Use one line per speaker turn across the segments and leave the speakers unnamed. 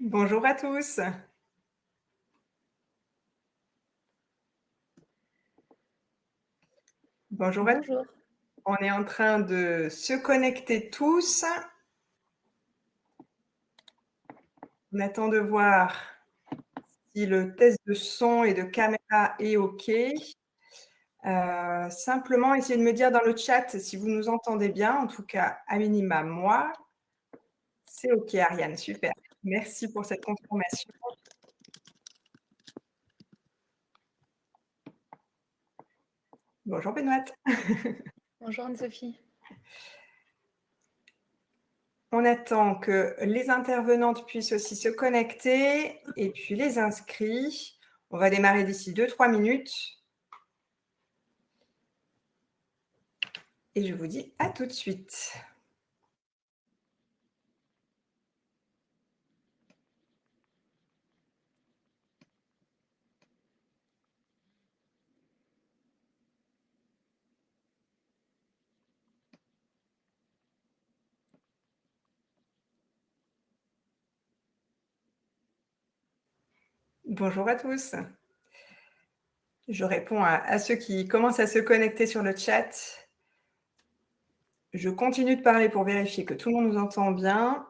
Bonjour à tous. Bonjour à tous.
Bonjour.
On est en train de se connecter tous. On attend de voir si le test de son et de caméra est OK. Simplement, essayez de me dire dans le chat si vous nous entendez bien. En tout cas, à minima, moi, c'est OK, Ariane. Super. Merci pour cette confirmation. Bonjour Benoît.
Bonjour Anne-Sophie.
On attend que les intervenantes puissent aussi se connecter et puis les inscrits. On va démarrer d'ici 2-3 minutes. Et je vous dis à tout de suite. Bonjour à tous. Je réponds à ceux qui commencent à se connecter sur le chat. Je continue de parler pour vérifier que tout le monde nous entend bien.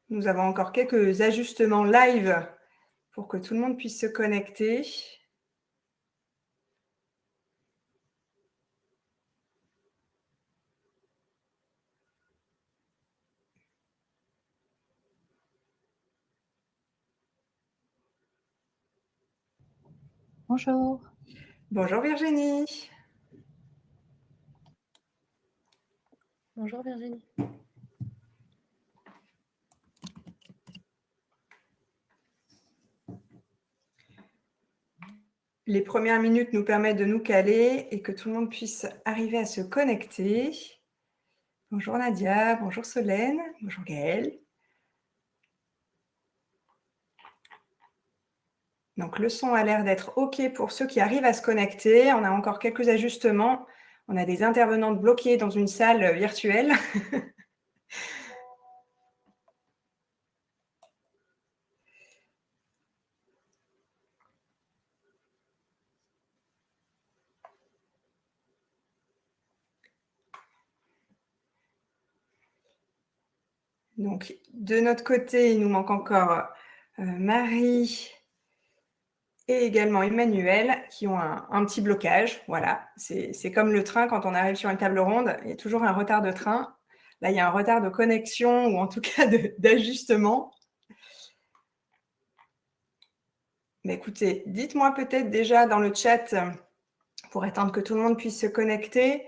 Nous avons encore quelques ajustements live pour que tout le monde puisse se connecter.
Bonjour.
Bonjour Virginie.
Bonjour Virginie.
Les premières minutes nous permettent de nous caler et que tout le monde puisse arriver à se connecter. Bonjour Nadia, bonjour Solène, bonjour Gaëlle. Donc le son a l'air d'être OK pour ceux qui arrivent à se connecter. On a encore quelques ajustements. On a des intervenantes bloquées dans une salle virtuelle. Donc, de notre côté, il nous manque encore Marie et également Emmanuel qui ont un petit blocage. Voilà, c'est comme le train quand on arrive sur une table ronde, il y a toujours un retard de train. Là, il y a un retard de connexion ou en tout cas d'ajustement. Mais écoutez, dites-moi peut-être déjà dans le chat, pour attendre que tout le monde puisse se connecter,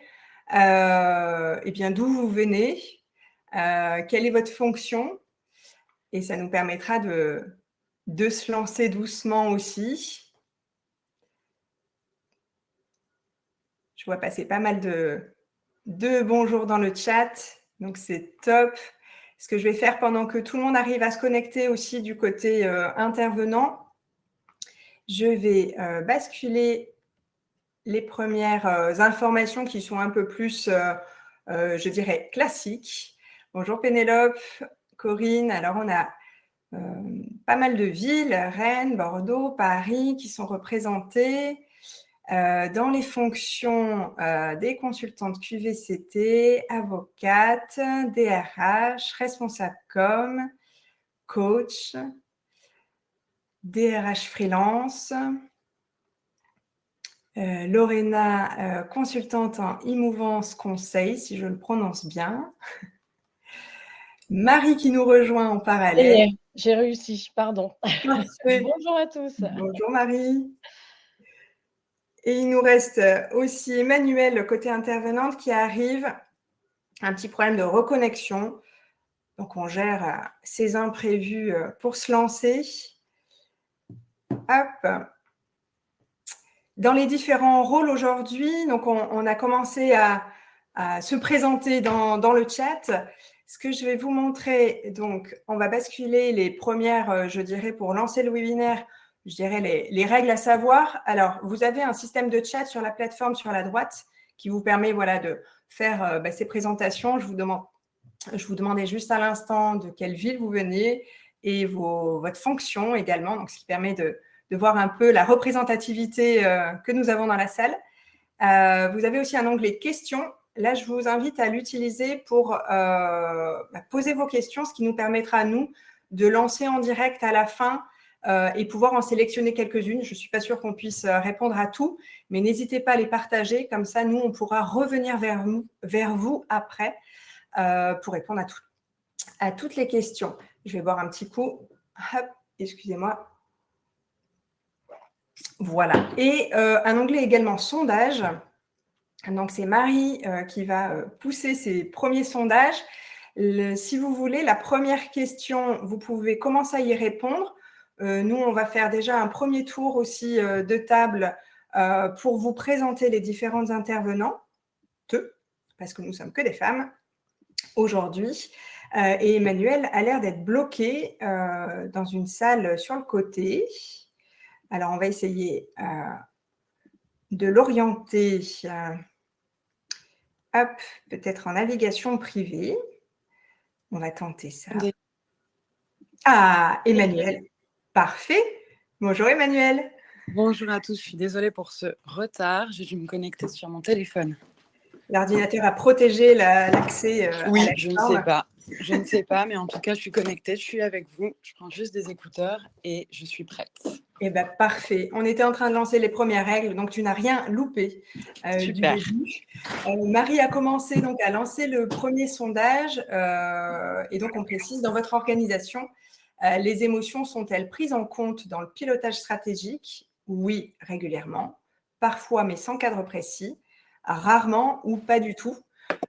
eh bien, d'où vous venez, quelle est votre fonction, et ça nous permettra de se lancer doucement aussi. Je vois passer pas mal de bonjours dans le chat, donc c'est top. Ce que je vais faire pendant que tout le monde arrive à se connecter aussi du côté intervenant, je vais basculer les premières informations qui sont un peu plus, je dirais, classiques. Bonjour Pénélope, Corinne. Alors, on a pas mal de villes, Rennes, Bordeaux, Paris, qui sont représentées dans les fonctions des consultantes QVCT, avocates, DRH, responsable com, coach, DRH freelance, Lorena, consultante en e-mouvance conseil, si je le prononce bien. Marie qui nous rejoint en parallèle.
J'ai réussi, pardon. Bonjour à tous.
Bonjour Marie. Et il nous reste aussi Emmanuel, côté intervenante, qui arrive. Un petit problème de reconnexion. Donc, on gère ces imprévus pour se lancer. Hop. Dans les différents rôles aujourd'hui, donc on a commencé à se présenter dans le chat. Ce que je vais vous montrer, donc on va basculer les premières, je dirais, pour lancer le webinaire, je dirais les règles à savoir. Alors, vous avez un système de chat sur la plateforme sur la droite qui vous permet voilà, faire ces présentations, je vous demandais juste à l'instant de quelle ville vous venez et votre fonction également, donc ce qui permet de voir un peu la représentativité que nous avons dans la salle. Vous avez aussi un onglet questions. Là, je vous invite à l'utiliser pour poser vos questions, ce qui nous permettra à nous de lancer en direct à la fin et pouvoir en sélectionner quelques-unes. Je ne suis pas sûre qu'on puisse répondre à tout, mais n'hésitez pas à les partager. Comme ça, nous, on pourra revenir vers vous après pour répondre à toutes les questions. Je vais boire un petit coup. Hop, excusez-moi. Voilà. Et un onglet également sondage. Donc, c'est Marie qui va pousser ses premiers sondages. Si vous voulez, la première question, vous pouvez commencer à y répondre. Nous, on va faire déjà un premier tour aussi de table pour vous présenter les différentes intervenantes, parce que nous ne sommes que des femmes aujourd'hui. Et Emmanuel a l'air d'être bloqué dans une salle sur le côté. Alors, on va essayer de l'orienter, peut-être en navigation privée. On va tenter ça. Ah, Emmanuel. Parfait. Bonjour Emmanuel.
Bonjour à tous, je suis désolée pour ce retard. J'ai dû me connecter sur mon téléphone.
L'ordinateur a protégé l'accès
oui,
à la
je ne sais pas. Je ne sais pas, mais en tout cas, je suis connectée, je suis avec vous. Je prends juste des écouteurs et je suis prête.
Eh bien, parfait. On était en train de lancer les premières règles, donc tu n'as rien loupé du début. Marie a commencé donc à lancer le premier sondage et donc on précise, dans votre organisation, les émotions sont-elles prises en compte dans le pilotage stratégique? Oui, régulièrement. Parfois, mais sans cadre précis. Rarement ou pas du tout.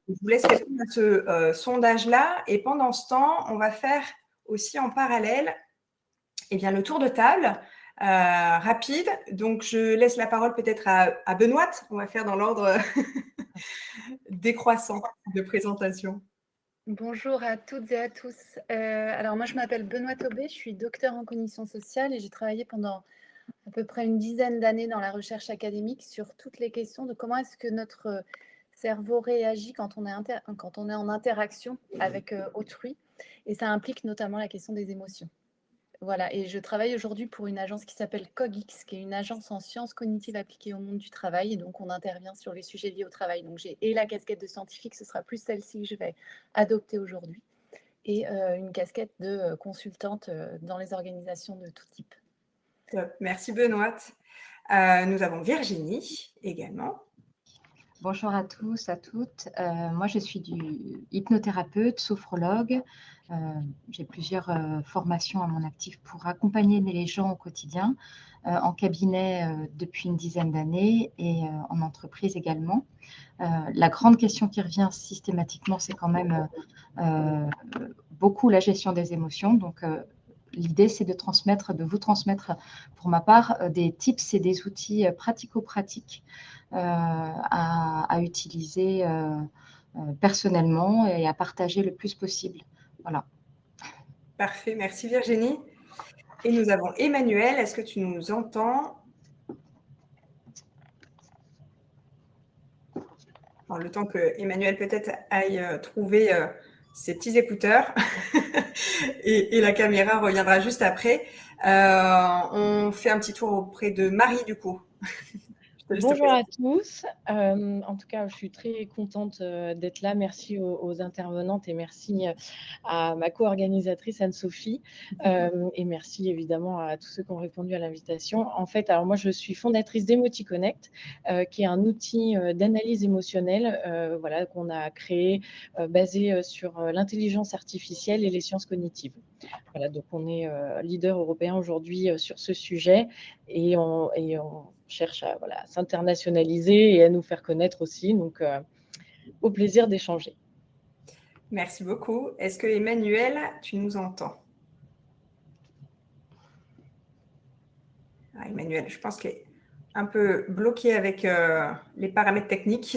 Je vous laisse répondre à ce sondage-là. Et pendant ce temps, on va faire aussi en parallèle le tour de table rapide. Donc, je laisse la parole peut-être à Benoît. On va faire dans l'ordre décroissant de présentation.
Bonjour à toutes et à tous. Alors, moi, je m'appelle Benoît Taubé, je suis docteur en cognition sociale et j'ai travaillé pendant à peu près une dizaine d'années dans la recherche académique sur toutes les questions de comment est-ce que notre cerveau réagit quand on est en interaction avec autrui. Et ça implique notamment la question des émotions. Voilà, et je travaille aujourd'hui pour une agence qui s'appelle CogX, qui est une agence en sciences cognitives appliquées au monde du travail. Et donc, on intervient sur les sujets liés au travail. Donc, j'ai la casquette de scientifique, ce sera plus celle-ci que je vais adopter aujourd'hui, et une casquette de consultante dans les organisations de tout type.
Merci Benoît. Nous avons Virginie également.
Bonjour à tous, à toutes. Moi, je suis hypnothérapeute, sophrologue. J'ai plusieurs formations à mon actif pour accompagner les gens au quotidien, en cabinet depuis une dizaine d'années et en entreprise également. La grande question qui revient systématiquement, c'est quand même beaucoup la gestion des émotions. Donc, l'idée, c'est de vous transmettre, pour ma part, des tips et des outils pratico-pratiques à utiliser personnellement et à partager le plus possible. Voilà.
Parfait, merci Virginie. Et nous avons Emmanuel, est-ce que tu nous entends? Alors, le temps que Emmanuel peut-être aille trouver ses petits écouteurs et la caméra reviendra juste après. On fait un petit tour auprès de Marie du coup.
Bonjour à tous. En tout cas, je suis très contente d'être là. Merci aux intervenantes et merci à ma co-organisatrice Anne-Sophie. Et merci évidemment à tous ceux qui ont répondu à l'invitation. En fait, alors moi, je suis fondatrice d'EmotiConnect, qui est un outil d'analyse émotionnelle qu'on a créé basé sur l'intelligence artificielle et les sciences cognitives. Voilà, donc on est leader européen aujourd'hui sur ce sujet et on cherche à s'internationaliser et à nous faire connaître aussi. Donc, au plaisir d'échanger.
Merci beaucoup. Est-ce que Emmanuel, tu nous entends? Emmanuel, je pense qu'il est un peu bloqué avec les paramètres techniques.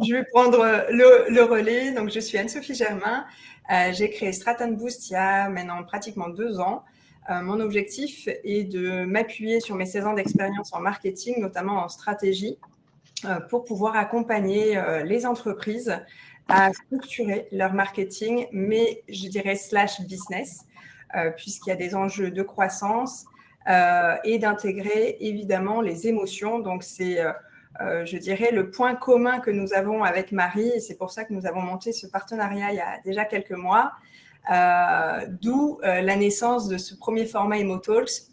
Je vais prendre le relais. Donc, je suis Anne-Sophie Germain. J'ai créé Stratton Boost il y a maintenant pratiquement 2 ans. Mon objectif est de m'appuyer sur mes 16 ans d'expérience en marketing, notamment en stratégie, pour pouvoir accompagner les entreprises à structurer leur marketing, mais je dirais / business, puisqu'il y a des enjeux de croissance et d'intégrer évidemment les émotions. Donc, c'est, je dirais, le point commun que nous avons avec Marie, et c'est pour ça que nous avons monté ce partenariat il y a déjà quelques mois, d'où la naissance de ce premier format EmoTalks,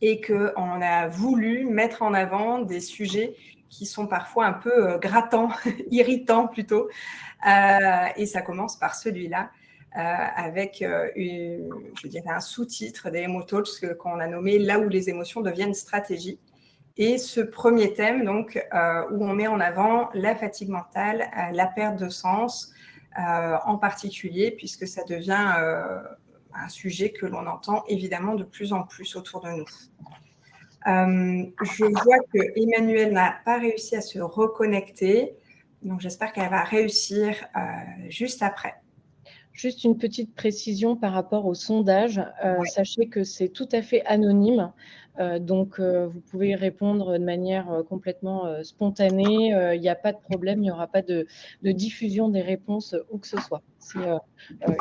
et qu'on a voulu mettre en avant des sujets qui sont parfois un peu grattants, irritants plutôt. Et ça commence par celui-là, avec je dirais un sous-titre des EmoTalks qu'on a nommé « Là où les émotions deviennent stratégie ». Et ce premier thème, donc, où on met en avant la fatigue mentale, la perte de sens, en particulier, puisque ça devient un sujet que l'on entend évidemment de plus en plus autour de nous. Je vois que Emmanuelle n'a pas réussi à se reconnecter, donc j'espère qu'elle va réussir juste après.
Juste une petite précision par rapport au sondage.
Oui.
Sachez que c'est tout à fait anonyme. Donc, vous pouvez répondre de manière complètement spontanée. Il n'y a pas de problème, il n'y aura pas de diffusion des réponses où que ce soit. C'est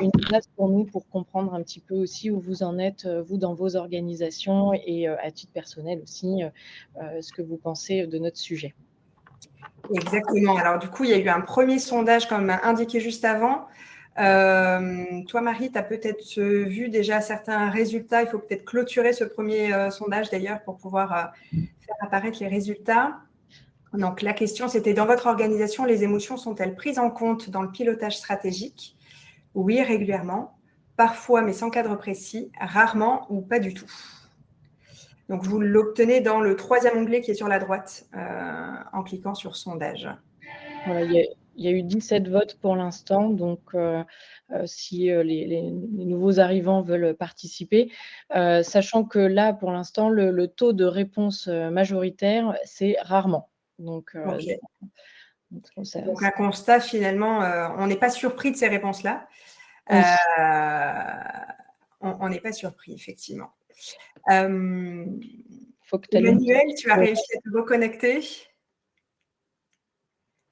une base pour nous pour comprendre un petit peu aussi où vous en êtes, vous, dans vos organisations et à titre personnel aussi, ce que vous pensez de notre sujet.
Exactement. Alors, du coup, il y a eu un premier sondage, comme indiqué juste avant. Toi, Marie, tu as peut-être vu déjà certains résultats. Il faut peut-être clôturer ce premier sondage, d'ailleurs, pour pouvoir faire apparaître les résultats. Donc, la question, c'était: dans votre organisation, les émotions sont-elles prises en compte dans le pilotage stratégique? Oui, régulièrement. Parfois, mais sans cadre précis. Rarement ou pas du tout. Donc, vous l'obtenez dans le 3e onglet qui est sur la droite, en cliquant sur sondage.
Voilà, il y a eu 17 votes pour l'instant, donc si les nouveaux arrivants veulent participer, sachant que là, pour l'instant, le taux de réponse majoritaire, c'est rarement. Donc,
Okay.
Ça,
donc un constat, finalement, on n'est pas surpris de ces réponses-là.
Oui.
On n'est pas surpris, effectivement.
Faut que
Emmanuelle, tu as réussi à te reconnecter?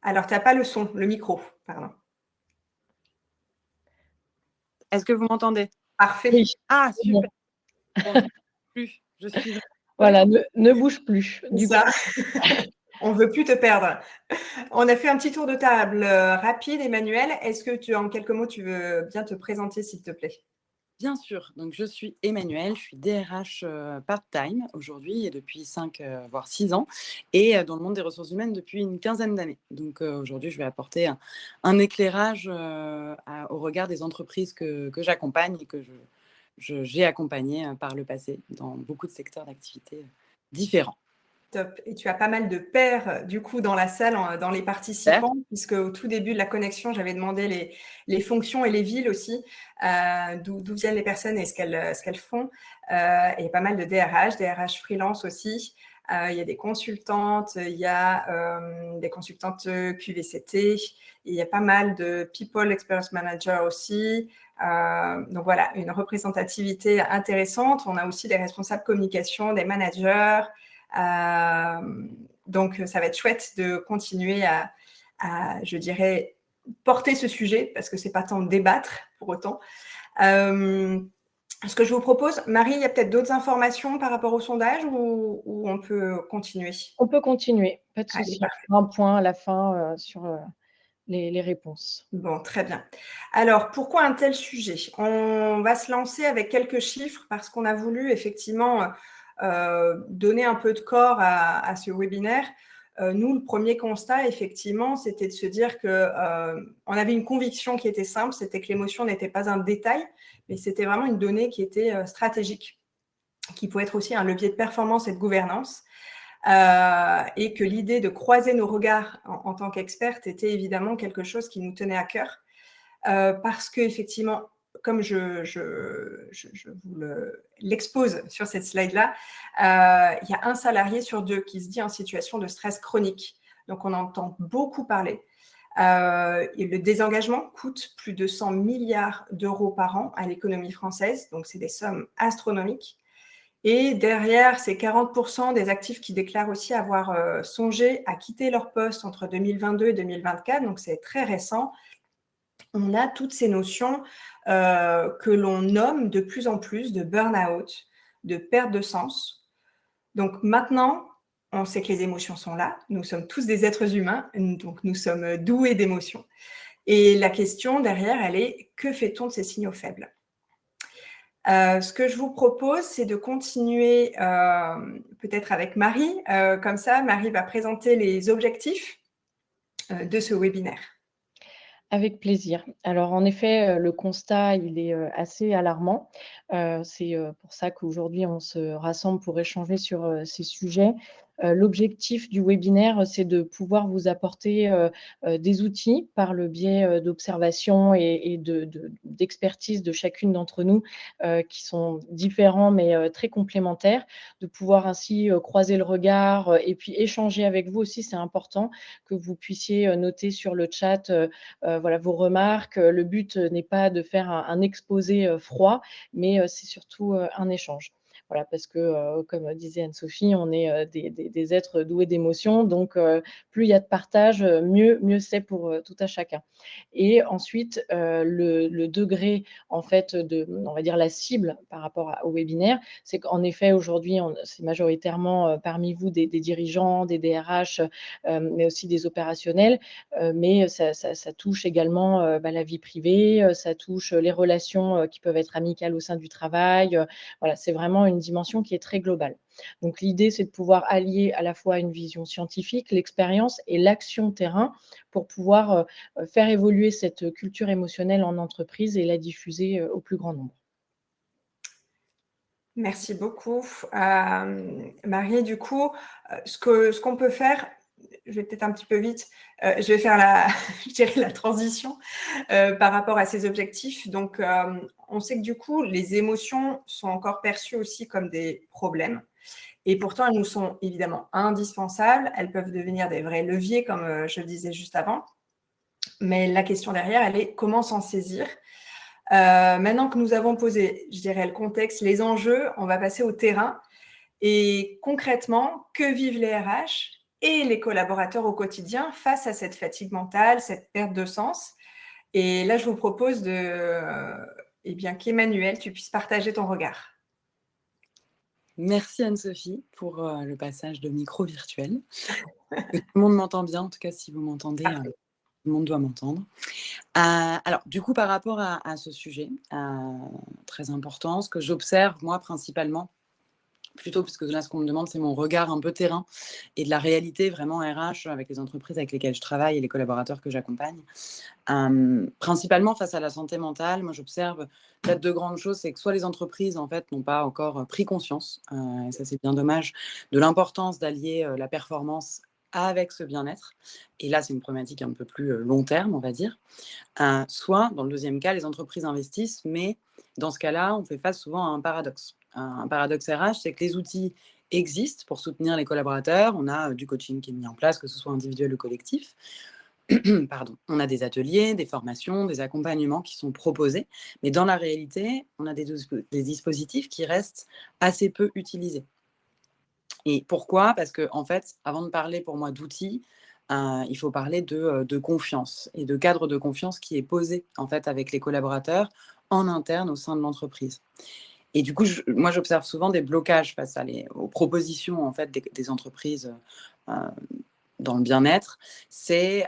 Alors, tu n'as pas le son, le micro, pardon.
Est-ce que vous m'entendez?
Parfait.
Oui.
Ah, super. Bon, je suis...
Voilà, ne bouge plus.
C'est ça. On ne veut plus te perdre. On a fait un petit tour de table rapide, Emmanuelle. Est-ce que en quelques mots, tu veux bien te présenter, s'il te plaît?
Bien sûr. Donc, je suis Emmanuelle, je suis DRH part-time aujourd'hui et depuis 5 voire 6 ans, et dans le monde des ressources humaines depuis une quinzaine d'années. Donc, aujourd'hui, je vais apporter un éclairage au regard des entreprises que j'accompagne et que j'ai accompagnées par le passé dans beaucoup de secteurs d'activité différents.
Top. Et tu as pas mal de pairs, du coup, dans la salle, dans les participants, puisque au tout début de la connexion, j'avais demandé les fonctions et les villes aussi, d'où viennent les personnes et ce qu'elles font. Et il y a pas mal de DRH freelance aussi. Il y a des consultantes, il y a des consultantes QVCT, il y a pas mal de People Experience Manager aussi. Donc voilà, une représentativité intéressante. On a aussi des responsables communication, des managers. Donc, ça va être chouette de continuer à, je dirais, porter ce sujet, parce que ce n'est pas tant de débattre pour autant. Ce que je vous propose, Marie, il y a peut-être d'autres informations par rapport au sondage ou on peut continuer?
On peut continuer, pas de
Allez,
souci.
parfait.
Un point à la fin sur les réponses.
Bon, très bien. Alors, pourquoi un tel sujet? On va se lancer avec quelques chiffres parce qu'on a voulu effectivement donner un peu de corps à ce webinaire. Nous, le premier constat, effectivement, c'était de se dire qu'on avait une conviction qui était simple, c'était que l'émotion n'était pas un détail, mais c'était vraiment une donnée qui était stratégique, qui pouvait être aussi un levier de performance et de gouvernance. Et que l'idée de croiser nos regards en tant qu'experte était évidemment quelque chose qui nous tenait à cœur, parce qu'effectivement, comme je vous l'expose sur cette slide-là, il y a un salarié sur 2 qui se dit en situation de stress chronique. Donc, on entend beaucoup parler. Et le désengagement coûte plus de 100 milliards d'euros par an à l'économie française, donc c'est des sommes astronomiques. Et derrière, c'est 40% des actifs qui déclarent aussi avoir songé à quitter leur poste entre 2022 et 2024, donc c'est très récent. On a toutes ces notions que l'on nomme de plus en plus de burn-out, de perte de sens. Donc maintenant, on sait que les émotions sont là. Nous sommes tous des êtres humains, donc nous sommes doués d'émotions. Et la question derrière, elle est, que fait-on de ces signaux faibles ? Ce que je vous propose, c'est de continuer peut-être avec Marie. Comme ça, Marie va présenter les objectifs de ce webinaire.
Avec plaisir. Alors en effet, le constat, il est, assez alarmant. C'est, pour ça qu'aujourd'hui on se rassemble pour échanger sur, ces sujets. L'objectif du webinaire, c'est de pouvoir vous apporter, des outils par le biais, d'observations et d'expertise de chacune d'entre nous, qui sont différents mais, très complémentaires. De pouvoir ainsi, croiser le regard, et puis échanger avec vous aussi. C'est important que vous puissiez, noter sur le chat, voilà, vos remarques. Le but n'est pas de faire un exposé froid, mais c'est surtout un échange. Voilà, parce que, comme disait Anne-Sophie, on est des êtres doués d'émotions. Donc, plus il y a de partage, mieux c'est pour tout à chacun. Et ensuite, le degré, en fait, on va dire la cible par rapport au webinaire, c'est qu'en effet, aujourd'hui, c'est majoritairement parmi vous des dirigeants, des DRH, mais aussi des opérationnels. Mais ça touche également la vie privée, ça touche les relations qui peuvent être amicales au sein du travail. Voilà, c'est vraiment une dimension qui est très globale. Donc l'idée, c'est de pouvoir allier à la fois une vision scientifique, l'expérience et l'action terrain pour pouvoir faire évoluer cette culture émotionnelle en entreprise et la diffuser au plus grand nombre.
Merci beaucoup. Marie, du coup, ce qu'on peut faire, je vais peut-être un petit peu vite, je vais faire je dirais la transition par rapport à ces objectifs. Donc, on sait que du coup, les émotions sont encore perçues aussi comme des problèmes. Et pourtant, elles nous sont évidemment indispensables. Elles peuvent devenir des vrais leviers, comme je le disais juste avant. Mais la question derrière, elle est comment s'en saisir ? Maintenant que nous avons posé, je dirais, le contexte, les enjeux, on va passer au terrain. Et concrètement, que vivent les RH et les collaborateurs au quotidien face à cette fatigue mentale, cette perte de sens ? Et là, je vous propose qu'Emmanuel, tu puisses partager ton regard.
Merci Anne-Sophie pour le passage de micro virtuel. Que tout le monde m'entend bien, en tout cas si vous m'entendez, tout le monde doit m'entendre. Alors du coup par rapport à ce sujet très important, ce que j'observe moi principalement, plutôt parce que là ce qu'on me demande c'est mon regard un peu terrain et de la réalité vraiment RH avec les entreprises avec lesquelles je travaille et les collaborateurs que j'accompagne. Principalement face à la santé mentale, moi j'observe peut-être deux grandes choses, c'est que soit les entreprises en fait n'ont pas encore pris conscience, et ça c'est bien dommage, de l'importance d'allier la performance avec ce bien-être. Et là c'est une problématique un peu plus long terme on va dire. Soit dans le deuxième cas, les entreprises investissent, mais dans ce cas-là, on fait face souvent à un paradoxe. Un paradoxe RH, c'est que les outils existent pour soutenir les collaborateurs. On a du coaching qui est mis en place, que ce soit individuel ou collectif. Pardon. On a des ateliers, des formations, des accompagnements qui sont proposés. Mais dans la réalité, on a des dispositifs qui restent assez peu utilisés. Et pourquoi ? Parce que, en fait, avant de parler pour moi d'outils, il faut parler de confiance et de cadre de confiance qui est posé en fait avec les collaborateurs en interne au sein de l'entreprise. Et du coup, moi, j'observe souvent des blocages face aux propositions en fait des entreprises dans le bien-être. C'est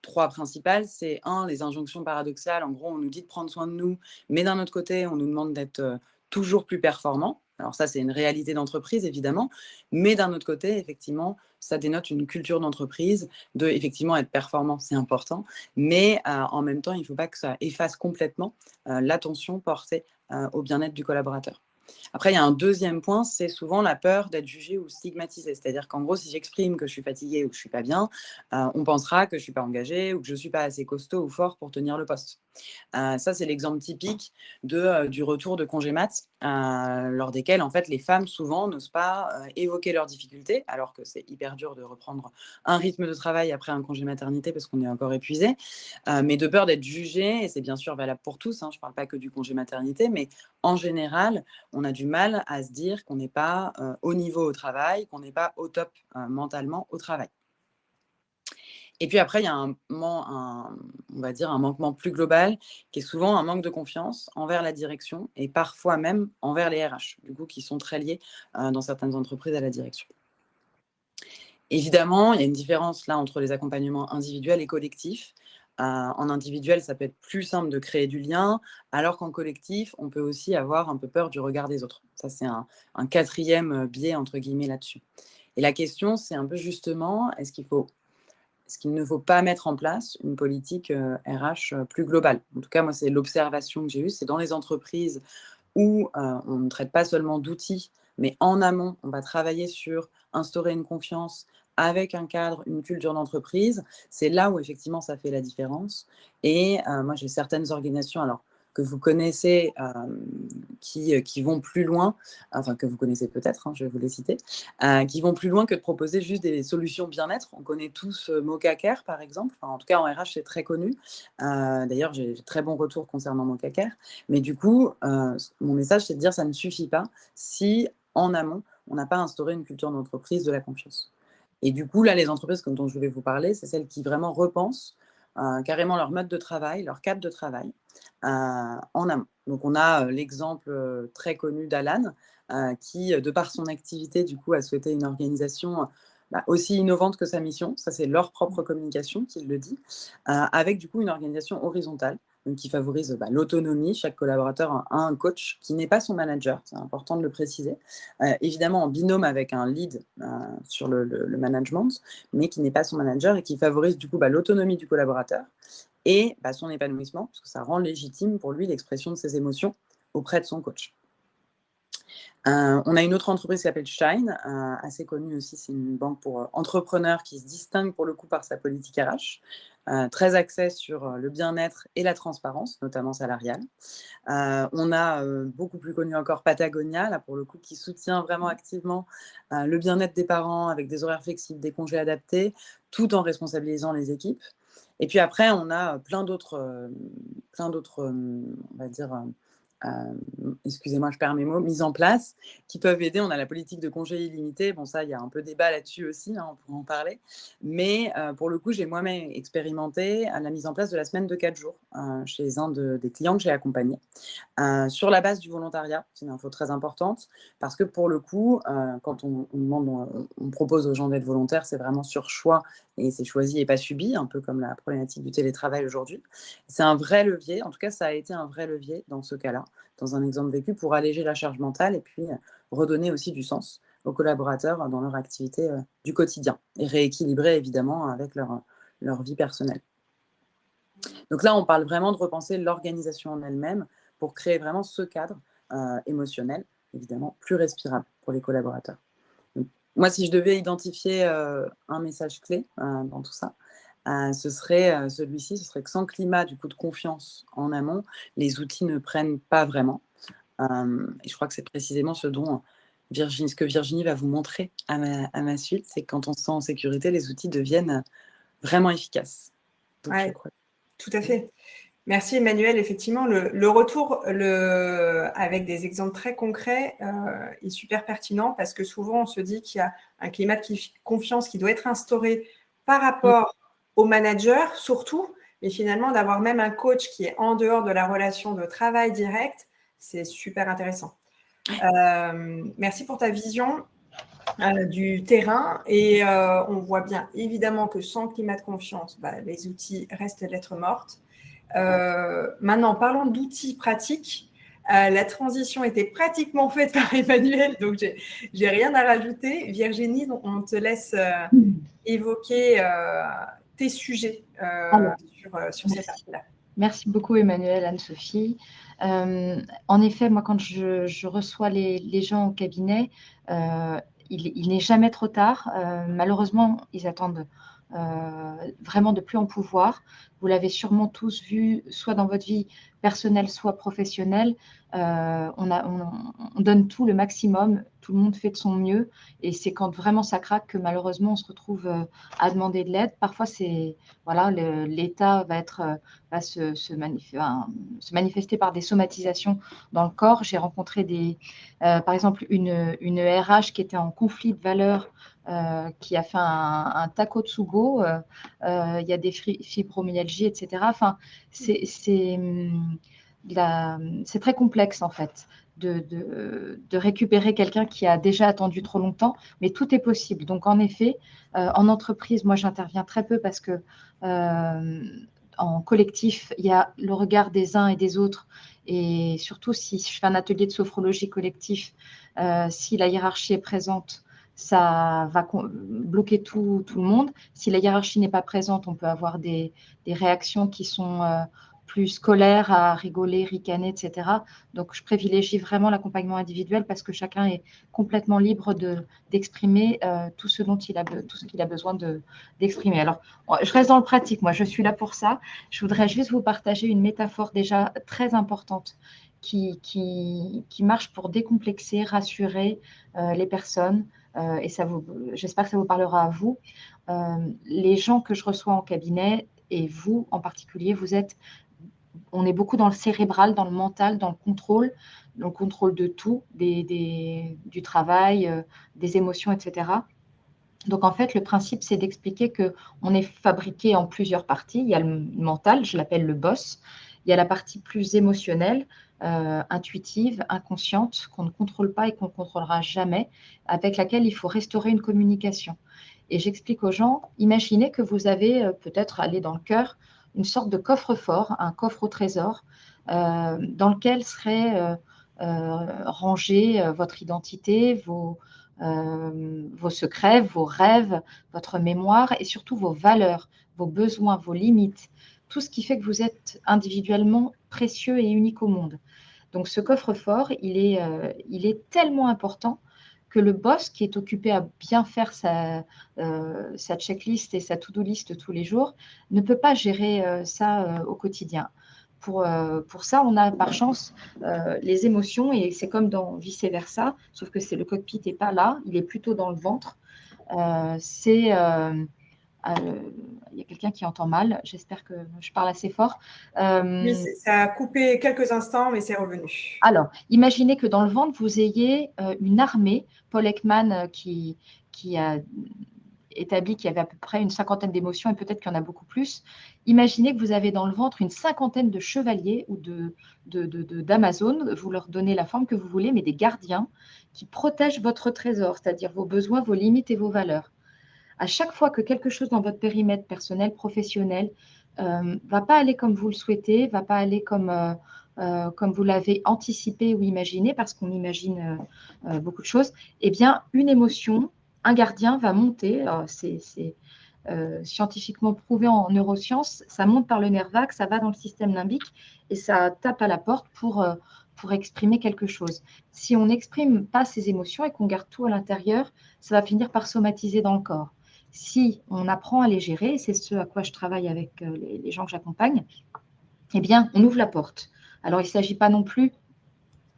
trois principales. C'est les injonctions paradoxales. En gros, on nous dit de prendre soin de nous, mais d'un autre côté, on nous demande d'être toujours plus performants. Alors ça, c'est une réalité d'entreprise, évidemment. Mais d'un autre côté, effectivement, ça dénote une culture d'entreprise de, effectivement, être performant, c'est important. Mais en même temps, il ne faut pas que ça efface complètement l'attention portée au bien-être du collaborateur. Après, il y a un deuxième point, c'est souvent la peur d'être jugé ou stigmatisé. C'est-à-dire qu'en gros, si j'exprime que je suis fatiguée ou que je ne suis pas bien, on pensera que je ne suis pas engagée ou que je ne suis pas assez costaud ou fort pour tenir le poste. Ça, c'est l'exemple typique du retour de congé mat, lors desquels, en fait, les femmes, souvent, n'osent pas évoquer leurs difficultés, alors que c'est hyper dur de reprendre un rythme de travail après un congé maternité parce qu'on est encore épuisé, mais de peur d'être jugé, et c'est bien sûr valable pour tous, hein, je ne parle pas que du congé maternité, mais en général, on a du mal à se dire qu'on n'est pas au niveau au travail, qu'on n'est pas au top mentalement au travail. Et puis après, il y a on va dire un manquement plus global, qui est souvent un manque de confiance envers la direction et parfois même envers les RH, du coup, qui sont très liés dans certaines entreprises à la direction. Évidemment, il y a une différence là entre les accompagnements individuels et collectifs. En individuel, ça peut être plus simple de créer du lien, alors qu'en collectif, on peut aussi avoir un peu peur du regard des autres. Ça, c'est un quatrième biais, entre guillemets, là-dessus. Et la question, c'est un peu justement, est-ce qu'il ne faut pas mettre en place une politique RH plus globale? En tout cas, moi, c'est l'observation que j'ai eue. C'est dans les entreprises où on ne traite pas seulement d'outils, mais en amont, on va travailler sur instaurer une confiance avec un cadre, une culture d'entreprise. C'est là où effectivement ça fait la différence. Et moi, j'ai certaines organisations alors, que vous connaissez qui vont plus loin, enfin que vous connaissez peut-être, hein, je vais vous les citer, qui vont plus loin que de proposer juste des solutions bien-être. On connaît tous Mocacare, par exemple. Enfin, en tout cas, en RH, c'est très connu. D'ailleurs, j'ai très bons retours concernant Mocacare. Mais du coup, mon message, c'est de dire que ça ne suffit pas si, en amont, on n'a pas instauré une culture d'entreprise de la confiance. Et du coup, là, les entreprises dont je voulais vous parler, c'est celles qui vraiment repensent carrément leur mode de travail, leur cadre de travail en amont. Donc, on a l'exemple très connu d'Alan, qui, de par son activité, du coup, a souhaité une organisation aussi innovante que sa mission. Ça, c'est leur propre communication qui le dit, avec du coup une organisation horizontale, donc qui favorise l'autonomie. Chaque collaborateur a un coach qui n'est pas son manager, c'est important de le préciser, évidemment en binôme avec un lead sur le management, mais qui n'est pas son manager et qui favorise du coup l'autonomie du collaborateur et son épanouissement, parce que ça rend légitime pour lui l'expression de ses émotions auprès de son coach. On a une autre entreprise qui s'appelle Shine, assez connue aussi, c'est une banque pour entrepreneurs qui se distingue pour le coup par sa politique RH, très axée sur le bien-être et la transparence, notamment salariale. On a beaucoup plus connu encore Patagonia, là pour le coup, qui soutient vraiment activement le bien-être des parents avec des horaires flexibles, des congés adaptés, tout en responsabilisant les équipes. Et puis après, on a plein d'autres, on va dire, excusez-moi, je perds mes mots, mises en place, qui peuvent aider. On a la politique de congé illimité. Bon, ça, il y a un peu débat là-dessus aussi, hein, on pourra en parler. Mais pour le coup, j'ai moi-même expérimenté la mise en place de la semaine de 4 jours chez un des clients que j'ai accompagné. Sur la base du volontariat, c'est une info très importante, parce que pour le coup, quand on propose aux gens d'être volontaires, c'est vraiment sur choix et c'est choisi et pas subi, un peu comme la problématique du télétravail aujourd'hui. C'est un vrai levier, en tout cas ça a été un vrai levier dans ce cas-là, dans un exemple vécu, pour alléger la charge mentale et puis redonner aussi du sens aux collaborateurs dans leur activité du quotidien et rééquilibrer évidemment avec leur vie personnelle. Donc là, on parle vraiment de repenser l'organisation en elle-même pour créer vraiment ce cadre émotionnel, évidemment, plus respirable pour les collaborateurs. Donc, moi, si je devais identifier un message clé dans tout ça, ce serait celui-ci, ce serait que sans climat du coup de confiance en amont, les outils ne prennent pas vraiment. Et je crois que c'est précisément ce que Virginie va vous montrer à ma suite, c'est que quand on se sent en sécurité, les outils deviennent vraiment efficaces. Donc,
ouais,
je crois.
Tout à fait. Merci Emmanuel. Effectivement, le retour avec des exemples très concrets est super pertinent parce que souvent on se dit qu'il y a un climat de confiance qui doit être instauré par rapport au manager surtout, mais finalement d'avoir même un coach qui est en dehors de la relation de travail direct, c'est super intéressant. Merci pour ta vision du terrain et on voit bien évidemment que sans climat de confiance, les outils restent lettres mortes. Maintenant, parlons d'outils pratiques. La transition était pratiquement faite par Emmanuel, donc j'ai rien à rajouter. Virginie, on te laisse évoquer tes sujets sur ces parties-là.
Merci beaucoup Emmanuel, Anne-Sophie. En effet, moi quand je reçois les gens au cabinet, il n'est jamais trop tard. Malheureusement, ils attendent vraiment de plus en pouvoir. Vous l'avez sûrement tous vu, soit dans votre vie personnelle, soit professionnelle. On donne tout le maximum, tout le monde fait de son mieux, et c'est quand vraiment ça craque que malheureusement on se retrouve à demander de l'aide. Parfois, voilà, l'état va se manifester par des somatisations dans le corps. J'ai rencontré par exemple une RH qui était en conflit de valeurs, qui a fait un Takotsubo. Il y a des fibromyalgies, etc. Enfin, c'est très complexe en fait de récupérer quelqu'un qui a déjà attendu trop longtemps, mais tout est possible. Donc en effet, en entreprise, moi j'interviens très peu parce que en collectif, il y a le regard des uns et des autres, et surtout si je fais un atelier de sophrologie collectif, si la hiérarchie est présente, ça va bloquer tout le monde. Si la hiérarchie n'est pas présente, on peut avoir des réactions qui sont plus scolaires, à rigoler, ricaner, etc. Donc, je privilégie vraiment l'accompagnement individuel parce que chacun est complètement libre d'exprimer tout ce qu'il a besoin d'exprimer. Alors, je reste dans le pratique. Moi, je suis là pour ça. Je voudrais juste vous partager une métaphore déjà très importante qui marche pour décomplexer, rassurer les personnes. Et j'espère que ça vous parlera à vous. Les gens que je reçois en cabinet, et vous en particulier, on est beaucoup dans le cérébral, dans le mental, dans le contrôle de tout, du travail, des émotions, etc. Donc, en fait, le principe, c'est d'expliquer qu'on est fabriqué en plusieurs parties. Il y a le mental, je l'appelle le boss. Il y a la partie plus émotionnelle, intuitive, inconsciente, qu'on ne contrôle pas et qu'on ne contrôlera jamais, avec laquelle il faut restaurer une communication. Et j'explique aux gens, imaginez que vous avez peut-être, allé dans le cœur, une sorte de coffre-fort, un coffre au trésor, dans lequel serait rangée votre identité, vos secrets, vos rêves, votre mémoire et surtout vos valeurs, vos besoins, vos limites, tout ce qui fait que vous êtes individuellement précieux et unique au monde. Donc ce coffre-fort, il est tellement important que le boss qui est occupé à bien faire sa checklist et sa to-do list tous les jours ne peut pas gérer ça au quotidien. Pour ça, on a par chance les émotions, et c'est comme dans vice-versa, sauf que le cockpit n'est pas là, il est plutôt dans le ventre. Il y a quelqu'un qui entend mal, j'espère que je parle assez fort.
Oui, ça a coupé quelques instants, mais c'est revenu.
Alors, imaginez que dans le ventre, vous ayez une armée. Paul Ekman, qui a établi qu'il y avait à peu près une cinquantaine d'émotions, et peut-être qu'il y en a beaucoup plus. Imaginez que vous avez dans le ventre une cinquantaine de chevaliers ou d'Amazones, vous leur donnez la forme que vous voulez, mais des gardiens qui protègent votre trésor, c'est-à-dire vos besoins, vos limites et vos valeurs. À chaque fois que quelque chose dans votre périmètre personnel, professionnel, va pas aller comme vous le souhaitez, va pas aller comme vous l'avez anticipé ou imaginé, parce qu'on imagine beaucoup de choses, eh bien, une émotion, un gardien va monter. C'est scientifiquement prouvé en neurosciences, ça monte par le nerf vague, ça va dans le système limbique et ça tape à la porte pour exprimer quelque chose. Si on n'exprime pas ces émotions et qu'on garde tout à l'intérieur, ça va finir par somatiser dans le corps. Si on apprend à les gérer, et c'est ce à quoi je travaille avec les gens que j'accompagne, eh bien, on ouvre la porte. Alors, il ne s'agit pas non plus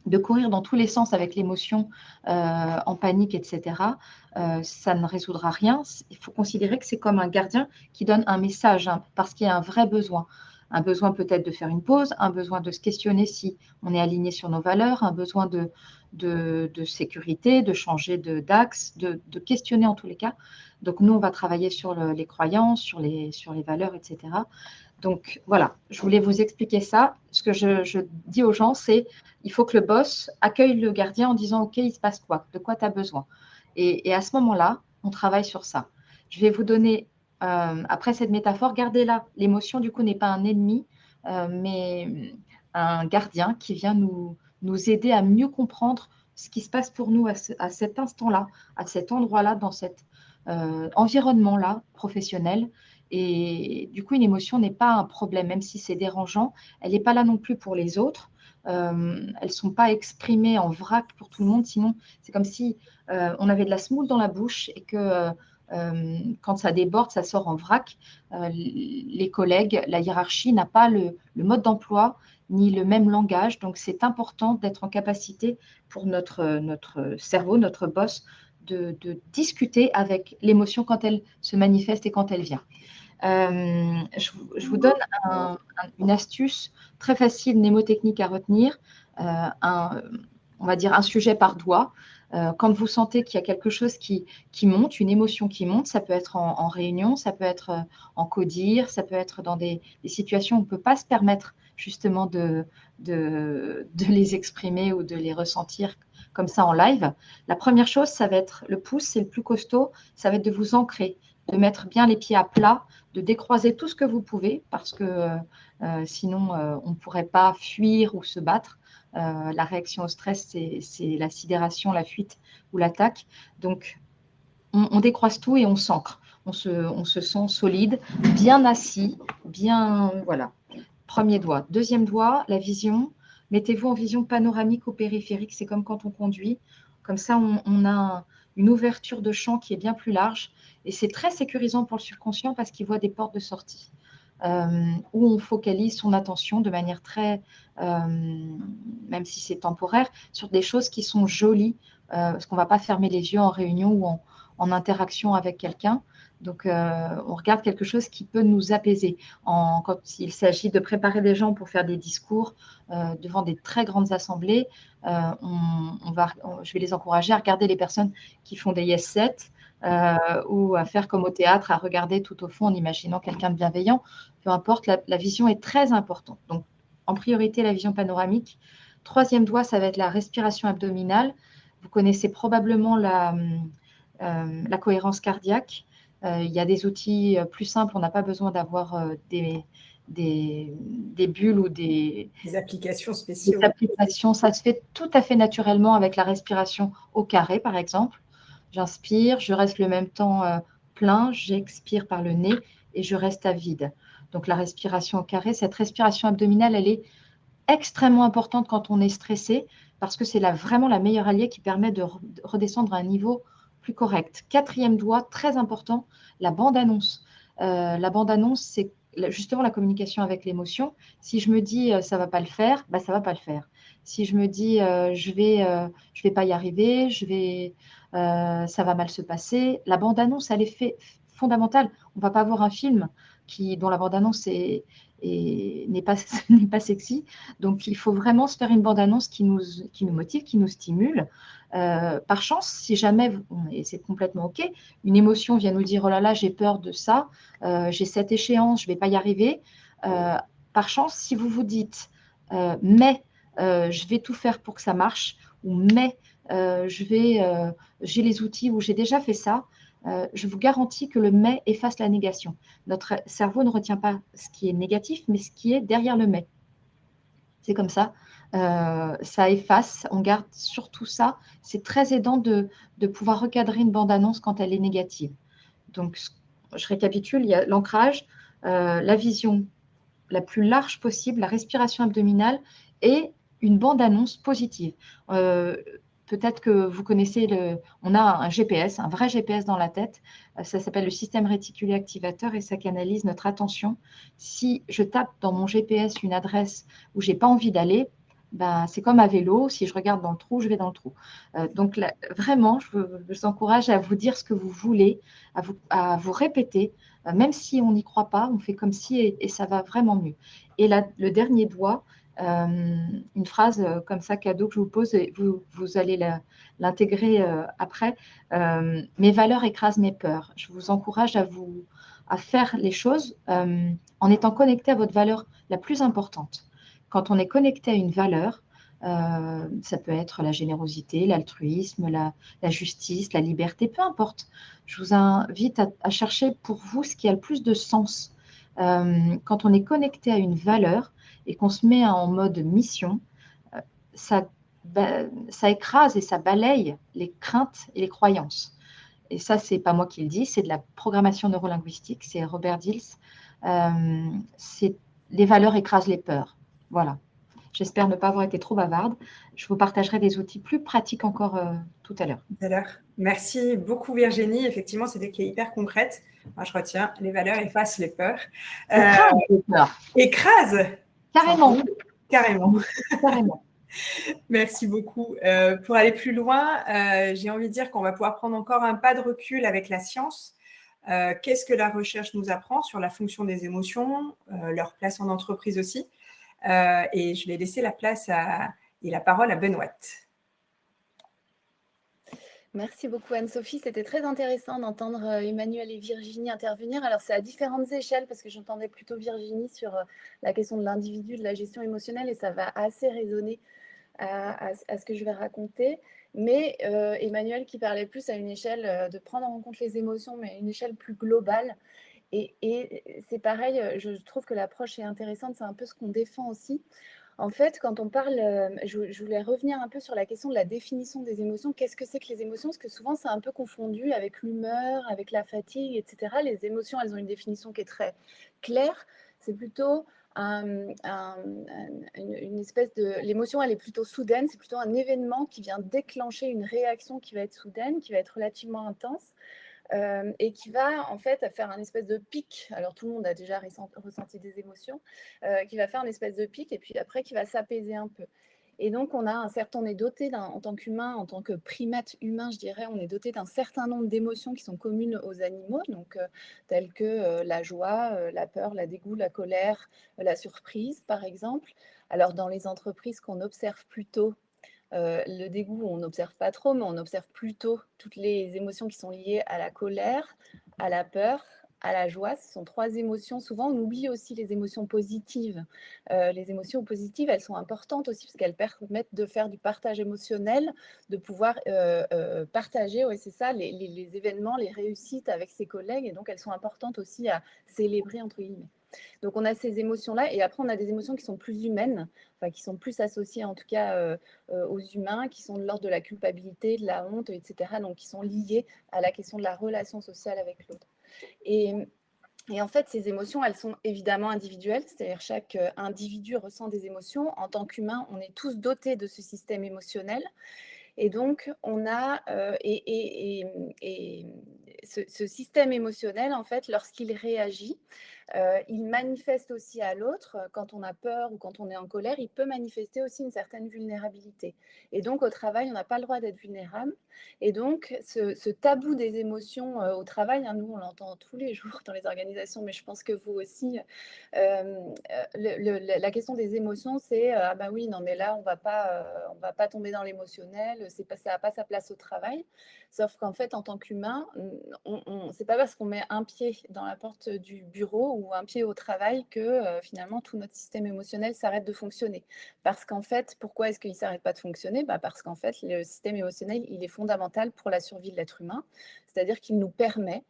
de courir dans tous les sens avec l'émotion en panique, etc. Ça ne résoudra rien. Il faut considérer que c'est comme un gardien qui donne un message, parce qu'il y a un vrai besoin. Un besoin peut-être de faire une pause, un besoin de se questionner si on est aligné sur nos valeurs, un besoin de sécurité, de changer d'axe, de questionner en tous les cas. Donc, nous, on va travailler sur les croyances, sur les valeurs, etc. Donc, voilà, je voulais vous expliquer ça. Ce que je dis aux gens, c'est il faut que le boss accueille le gardien en disant « Ok, il se passe quoi? De quoi tu as besoin ?» Et à ce moment-là, on travaille sur ça. Je vais vous donner, après cette métaphore, gardez-la. L'émotion, du coup, n'est pas un ennemi, mais un gardien qui vient nous aider à mieux comprendre ce qui se passe pour nous à cet instant-là, à cet endroit-là, dans cet environnement-là professionnel. Et du coup, une émotion n'est pas un problème, même si c'est dérangeant. Elle n'est pas là non plus pour les autres. Elles ne sont pas exprimées en vrac pour tout le monde. Sinon, c'est comme si on avait de la semoule dans la bouche et que quand ça déborde, ça sort en vrac. Les collègues, la hiérarchie n'a pas le mode d'emploi ni le même langage. Donc, c'est important d'être en capacité pour notre cerveau, notre boss, de discuter avec l'émotion quand elle se manifeste et quand elle vient. Je vous donne une astuce très facile, mnémotechnique à retenir. On va dire un sujet par doigt. Quand vous sentez qu'il y a quelque chose qui monte, une émotion qui monte, ça peut être en réunion, ça peut être en codir, ça peut être dans des situations où on ne peut pas se permettre justement de les exprimer ou de les ressentir comme ça en live. La première chose, ça va être le pouce, c'est le plus costaud, ça va être de vous ancrer, de mettre bien les pieds à plat, de décroiser tout ce que vous pouvez parce que sinon, on ne pourrait pas fuir ou se battre. La réaction au stress, c'est la sidération, la fuite ou l'attaque. Donc, on décroise tout et on s'ancre. On se sent solide, bien assis, bien… Voilà. Premier doigt. Deuxième doigt, la vision. Mettez-vous en vision panoramique ou périphérique. C'est comme quand on conduit. Comme ça, on a une ouverture de champ qui est bien plus large. Et c'est très sécurisant pour le subconscient parce qu'il voit des portes de sortie. Où on focalise son attention de manière très, même si c'est temporaire, sur des choses qui sont jolies, parce qu'on ne va pas fermer les yeux en réunion ou en interaction avec quelqu'un. Donc, on regarde quelque chose qui peut nous apaiser. Quand il s'agit de préparer des gens pour faire des discours devant des très grandes assemblées, je vais les encourager à regarder les personnes qui font des yes set ou à faire comme au théâtre, à regarder tout au fond en imaginant quelqu'un de bienveillant. Peu importe, la vision est très importante. Donc, en priorité, la vision panoramique. Troisième doigt, ça va être la respiration abdominale. Vous connaissez probablement la cohérence cardiaque. Il y a des outils plus simples. On n'a pas besoin d'avoir des bulles ou des
applications spéciales.
Des applications. Ça se fait tout à fait naturellement avec la respiration au carré, par exemple. J'inspire, je reste le même temps plein, j'expire par le nez et je reste à vide. Donc, la respiration au carré, cette respiration abdominale, elle est extrêmement importante quand on est stressé parce que c'est vraiment la meilleure alliée qui permet de redescendre à un niveau plus correct. Quatrième doigt, très important, la bande-annonce. La bande-annonce, c'est justement la communication avec l'émotion. Si je me dis ça ne va pas le faire, bah, ça ne va pas le faire. Si je me dis je vais pas y arriver, ça va mal se passer, la bande-annonce, elle est fondamentale. On ne va pas voir un film dont la bande-annonce n'est pas sexy. Donc, il faut vraiment se faire une bande-annonce qui nous motive, qui nous stimule. Par chance, si jamais, et c'est complètement OK, une émotion vient nous dire « Oh là là, j'ai peur de ça, j'ai cette échéance, je ne vais pas y arriver ». Par chance, si vous vous dites « Mais je vais tout faire pour que ça marche » ou « Mais j'ai les outils » ou « J'ai déjà fait ça », je vous garantis que le « mais » efface la négation. Notre cerveau ne retient pas ce qui est négatif, mais ce qui est derrière le « mais ». C'est comme ça. Ça efface, on garde surtout ça. C'est très aidant de pouvoir recadrer une bande-annonce quand elle est négative. Donc, je récapitule, il y a l'ancrage, la vision la plus large possible, la respiration abdominale et une bande-annonce positive. Peut-être que vous connaissez, on a un GPS, un vrai GPS dans la tête. Ça s'appelle le système réticulé activateur et ça canalise notre attention. Si je tape dans mon GPS une adresse où je n'ai pas envie d'aller, ben, c'est comme à vélo. Si je regarde dans le trou, je vais dans le trou. Donc, là, vraiment, je vous encourage à vous dire ce que vous voulez, à vous répéter. Même si on n'y croit pas, on fait comme si et ça va vraiment mieux. Et là, le dernier doigt, une phrase comme ça, cadeau que je vous pose, et vous allez l'intégrer après. Mes valeurs écrasent mes peurs. Je vous encourage à faire les choses en étant connecté à votre valeur la plus importante. Quand on est connecté à une valeur, ça peut être la générosité, l'altruisme, la justice, la liberté, peu importe. Je vous invite à chercher pour vous ce qui a le plus de sens. Quand on est connecté à une valeur et qu'on se met en mode mission, ça écrase et ça balaye les craintes et les croyances. Et ça, ce n'est pas moi qui le dis, c'est de la programmation neurolinguistique, c'est Robert Dills. Les valeurs écrasent les peurs. Voilà. J'espère ne pas avoir été trop bavarde. Je vous partagerai des outils plus pratiques encore tout à l'heure.
Tout à l'heure. Merci beaucoup Virginie. Effectivement, c'est des clés hyper concrètes. Moi, je retiens les valeurs effacent les peurs.
Écrase les peurs.
Écrase.
Carrément.
Carrément.
Carrément.
Merci beaucoup. Pour aller plus loin, j'ai envie de dire qu'on va pouvoir prendre encore un pas de recul avec la science. Qu'est-ce que la recherche nous apprend sur la fonction des émotions, leur place en entreprise aussi. Et je vais laisser la place et la parole à Benoît.
Merci beaucoup Anne-Sophie, c'était très intéressant d'entendre Emmanuel et Virginie intervenir. Alors c'est à différentes échelles parce que j'entendais plutôt Virginie sur la question de l'individu, de la gestion émotionnelle et ça va assez résonner à ce que je vais raconter. Mais Emmanuel qui parlait plus à une échelle de prendre en compte les émotions, mais à une échelle plus globale. Et c'est pareil, je trouve que l'approche est intéressante, c'est un peu ce qu'on défend aussi. En fait, quand on parle, je voulais revenir un peu sur la question de la définition des émotions. Qu'est-ce que c'est que les émotions? Parce que souvent, c'est un peu confondu avec l'humeur, avec la fatigue, etc. Les émotions, elles ont une définition qui est très claire. C'est plutôt une espèce de... L'émotion, elle est plutôt soudaine. C'est plutôt un événement qui vient déclencher une réaction qui va être soudaine, qui va être relativement intense. Et qui va en fait faire un espèce de pic. Alors tout le monde a déjà ressenti des émotions, qui va faire un espèce de pic et puis après qui va s'apaiser un peu. Et donc on est doté en tant qu'humain, en tant que primate humain, je dirais, on est doté d'un certain nombre d'émotions qui sont communes aux animaux, donc telles que la joie, la peur, la dégoût, la colère, la surprise, par exemple. Alors dans les entreprises qu'on observe plutôt, le dégoût, on n'observe pas trop, mais on observe plutôt toutes les émotions qui sont liées à la colère, à la peur, à la joie. Ce sont 3 émotions. Souvent, on oublie aussi les émotions positives. Les émotions positives, elles sont importantes aussi parce qu'elles permettent de faire du partage émotionnel, de pouvoir partager, ouais, c'est ça, les événements, les réussites avec ses collègues. Et donc, elles sont importantes aussi à célébrer, entre guillemets. Donc, on a ces émotions-là. Et après, on a des émotions qui sont plus humaines, enfin, qui sont plus associées en tout cas aux humains, qui sont de l'ordre de la culpabilité, de la honte, etc. Donc, qui sont liées à la question de la relation sociale avec l'autre. Et en fait, ces émotions, elles sont évidemment individuelles, c'est-à-dire chaque individu ressent des émotions. En tant qu'humain, on est tous dotés de ce système émotionnel. Et donc, on a ce système émotionnel, en fait, lorsqu'il réagit, il manifeste aussi à l'autre, quand on a peur ou quand on est en colère, il peut manifester aussi une certaine vulnérabilité. Et donc, au travail, on n'a pas le droit d'être vulnérable. Et donc, ce tabou des émotions au travail, hein, nous, on l'entend tous les jours dans les organisations, mais je pense que vous aussi, la question des émotions, c'est ah bah oui, non, mais là, on va pas tomber dans l'émotionnel, ça n'a pas sa place au travail. Sauf qu'en fait, en tant qu'humain, c'est pas parce qu'on met un pied dans la porte du bureau ou un pied au travail que finalement tout notre système émotionnel s'arrête de fonctionner. Parce qu'en fait, pourquoi est-ce qu'il ne s'arrête pas de fonctionner? Parce qu'en fait, le système émotionnel, il est fondamental pour la survie de l'être humain. C'est-à-dire qu'il nous permet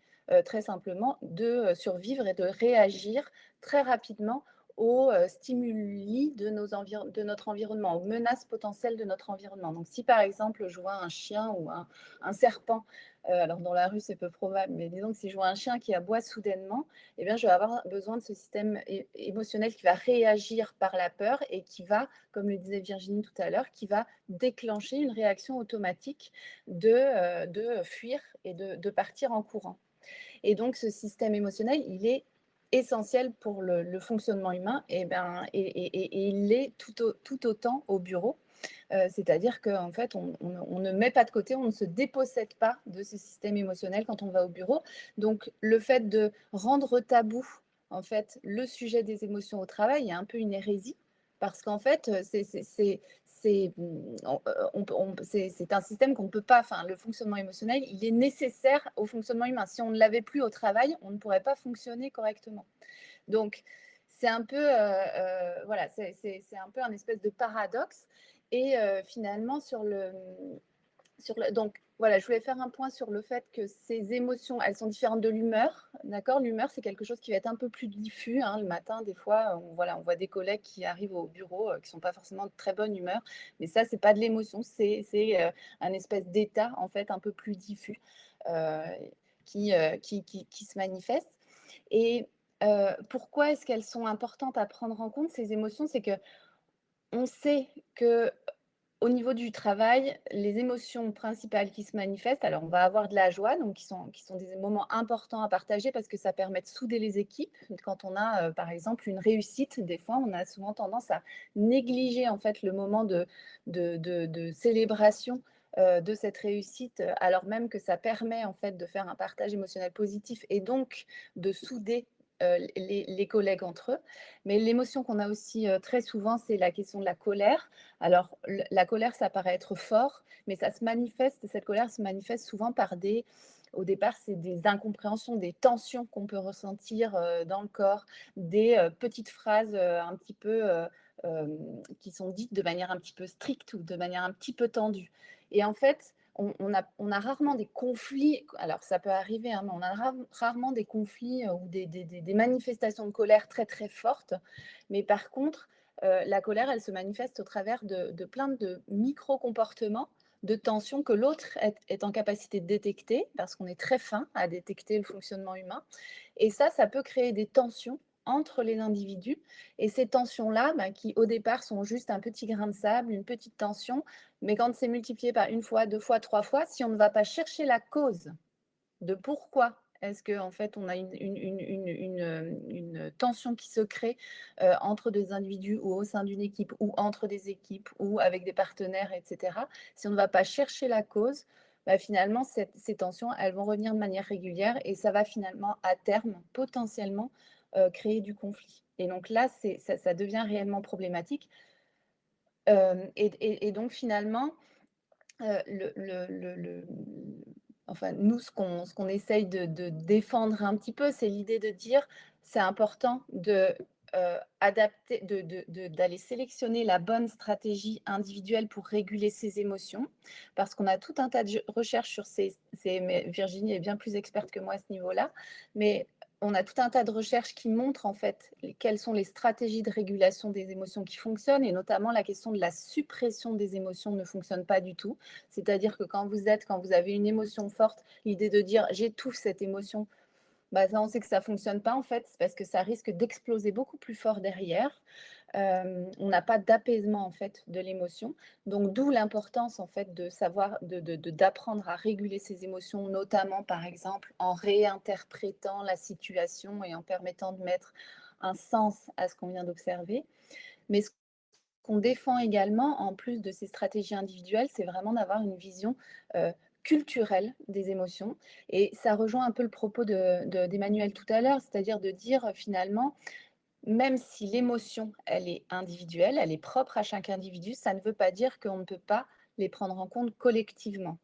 très simplement de survivre et de réagir très rapidement aux stimuli de notre environnement, aux menaces potentielles de notre environnement. Donc, si par exemple, je vois un chien ou un serpent, alors dans la rue, c'est peu probable, mais disons que si je vois un chien qui aboie soudainement, eh bien, je vais avoir besoin de ce système émotionnel qui va réagir par la peur et qui va, comme le disait Virginie tout à l'heure, qui va déclencher une réaction automatique de fuir et de partir en courant. Et donc, ce système émotionnel, il est essentiel pour le fonctionnement humain et il l'est tout autant au bureau. C'est-à-dire qu'en fait, on ne met pas de côté, on ne se dépossède pas de ce système émotionnel quand on va au bureau. Donc, le fait de rendre tabou en fait, le sujet des émotions au travail est un peu une hérésie parce qu'en fait, c'est un système qu'on ne peut pas, enfin, le fonctionnement émotionnel, il est nécessaire au fonctionnement humain. Si on ne l'avait plus au travail, on ne pourrait pas fonctionner correctement. Donc, c'est un peu, voilà, c'est un peu un espèce de paradoxe. Et finalement, donc, voilà, je voulais faire un point sur le fait que ces émotions, elles sont différentes de l'humeur, d'accord? L'humeur, c'est quelque chose qui va être un peu plus diffus, hein, le matin, des fois, on voit des collègues qui arrivent au bureau qui ne sont pas forcément de très bonne humeur, mais ça, c'est pas de l'émotion, c'est un espèce d'état, en fait, un peu plus diffus qui se manifeste. Et pourquoi est-ce qu'elles sont importantes à prendre en compte, ces émotions? C'est que on sait que au niveau du travail, les émotions principales qui se manifestent, alors on va avoir de la joie, donc qui sont des moments importants à partager parce que ça permet de souder les équipes. Quand on a, par exemple, une réussite, des fois, on a souvent tendance à négliger en fait le moment de célébration de cette réussite, alors même que ça permet en fait de faire un partage émotionnel positif et donc de souder les collègues entre eux. Mais l'émotion qu'on a aussi très souvent, c'est la question de la colère. Alors, la colère, ça paraît être fort, mais ça se manifeste, cette colère se manifeste souvent par au départ, c'est des incompréhensions, des tensions qu'on peut ressentir dans le corps, des petites phrases un petit peu qui sont dites de manière un petit peu stricte ou de manière un petit peu tendue. Et en fait, on a rarement des conflits, alors ça peut arriver, hein, mais on a rarement des conflits ou des manifestations de colère très très fortes. Mais par contre, la colère, elle se manifeste au travers de plein de micro-comportements, de tensions que l'autre est en capacité de détecter, parce qu'on est très fin à détecter le fonctionnement humain. Et ça peut créer des tensions entre les individus. Et ces tensions-là, qui au départ sont juste un petit grain de sable, une petite tension, mais quand c'est multiplié par une fois, deux fois, trois fois, si on ne va pas chercher la cause de pourquoi est-ce qu'en fait on a une tension qui se crée entre des individus ou au sein d'une équipe ou entre des équipes ou avec des partenaires, etc. Si on ne va pas chercher la cause, finalement, ces tensions, elles vont revenir de manière régulière et ça va finalement, à terme, potentiellement, créer du conflit. Et donc là, ça devient réellement problématique. Et donc finalement, enfin, nous, ce qu'on essaye de défendre un petit peu, c'est l'idée de dire c'est important d'aller sélectionner la bonne stratégie individuelle pour réguler ses émotions, parce qu'on a tout un tas de recherches sur mais Virginie est bien plus experte que moi à ce niveau-là, mais on a tout un tas de recherches qui montrent en fait quelles sont les stratégies de régulation des émotions qui fonctionnent, et notamment la question de la suppression des émotions ne fonctionne pas du tout. C'est-à-dire que quand vous avez une émotion forte, l'idée de dire j'étouffe cette émotion, ça, on sait que ça ne fonctionne pas en fait, parce que ça risque d'exploser beaucoup plus fort derrière. On n'a pas d'apaisement en fait de l'émotion. Donc d'où l'importance en fait de savoir, d'apprendre à réguler ses émotions, notamment par exemple en réinterprétant la situation et en permettant de mettre un sens à ce qu'on vient d'observer. Mais ce qu'on défend également, en plus de ces stratégies individuelles, c'est vraiment d'avoir une vision culturelle des émotions. Et ça rejoint un peu le propos d'Emmanuel tout à l'heure, c'est-à-dire de dire finalement, même si l'émotion, elle est individuelle, elle est propre à chaque individu, ça ne veut pas dire qu'on ne peut pas les prendre en compte collectivement.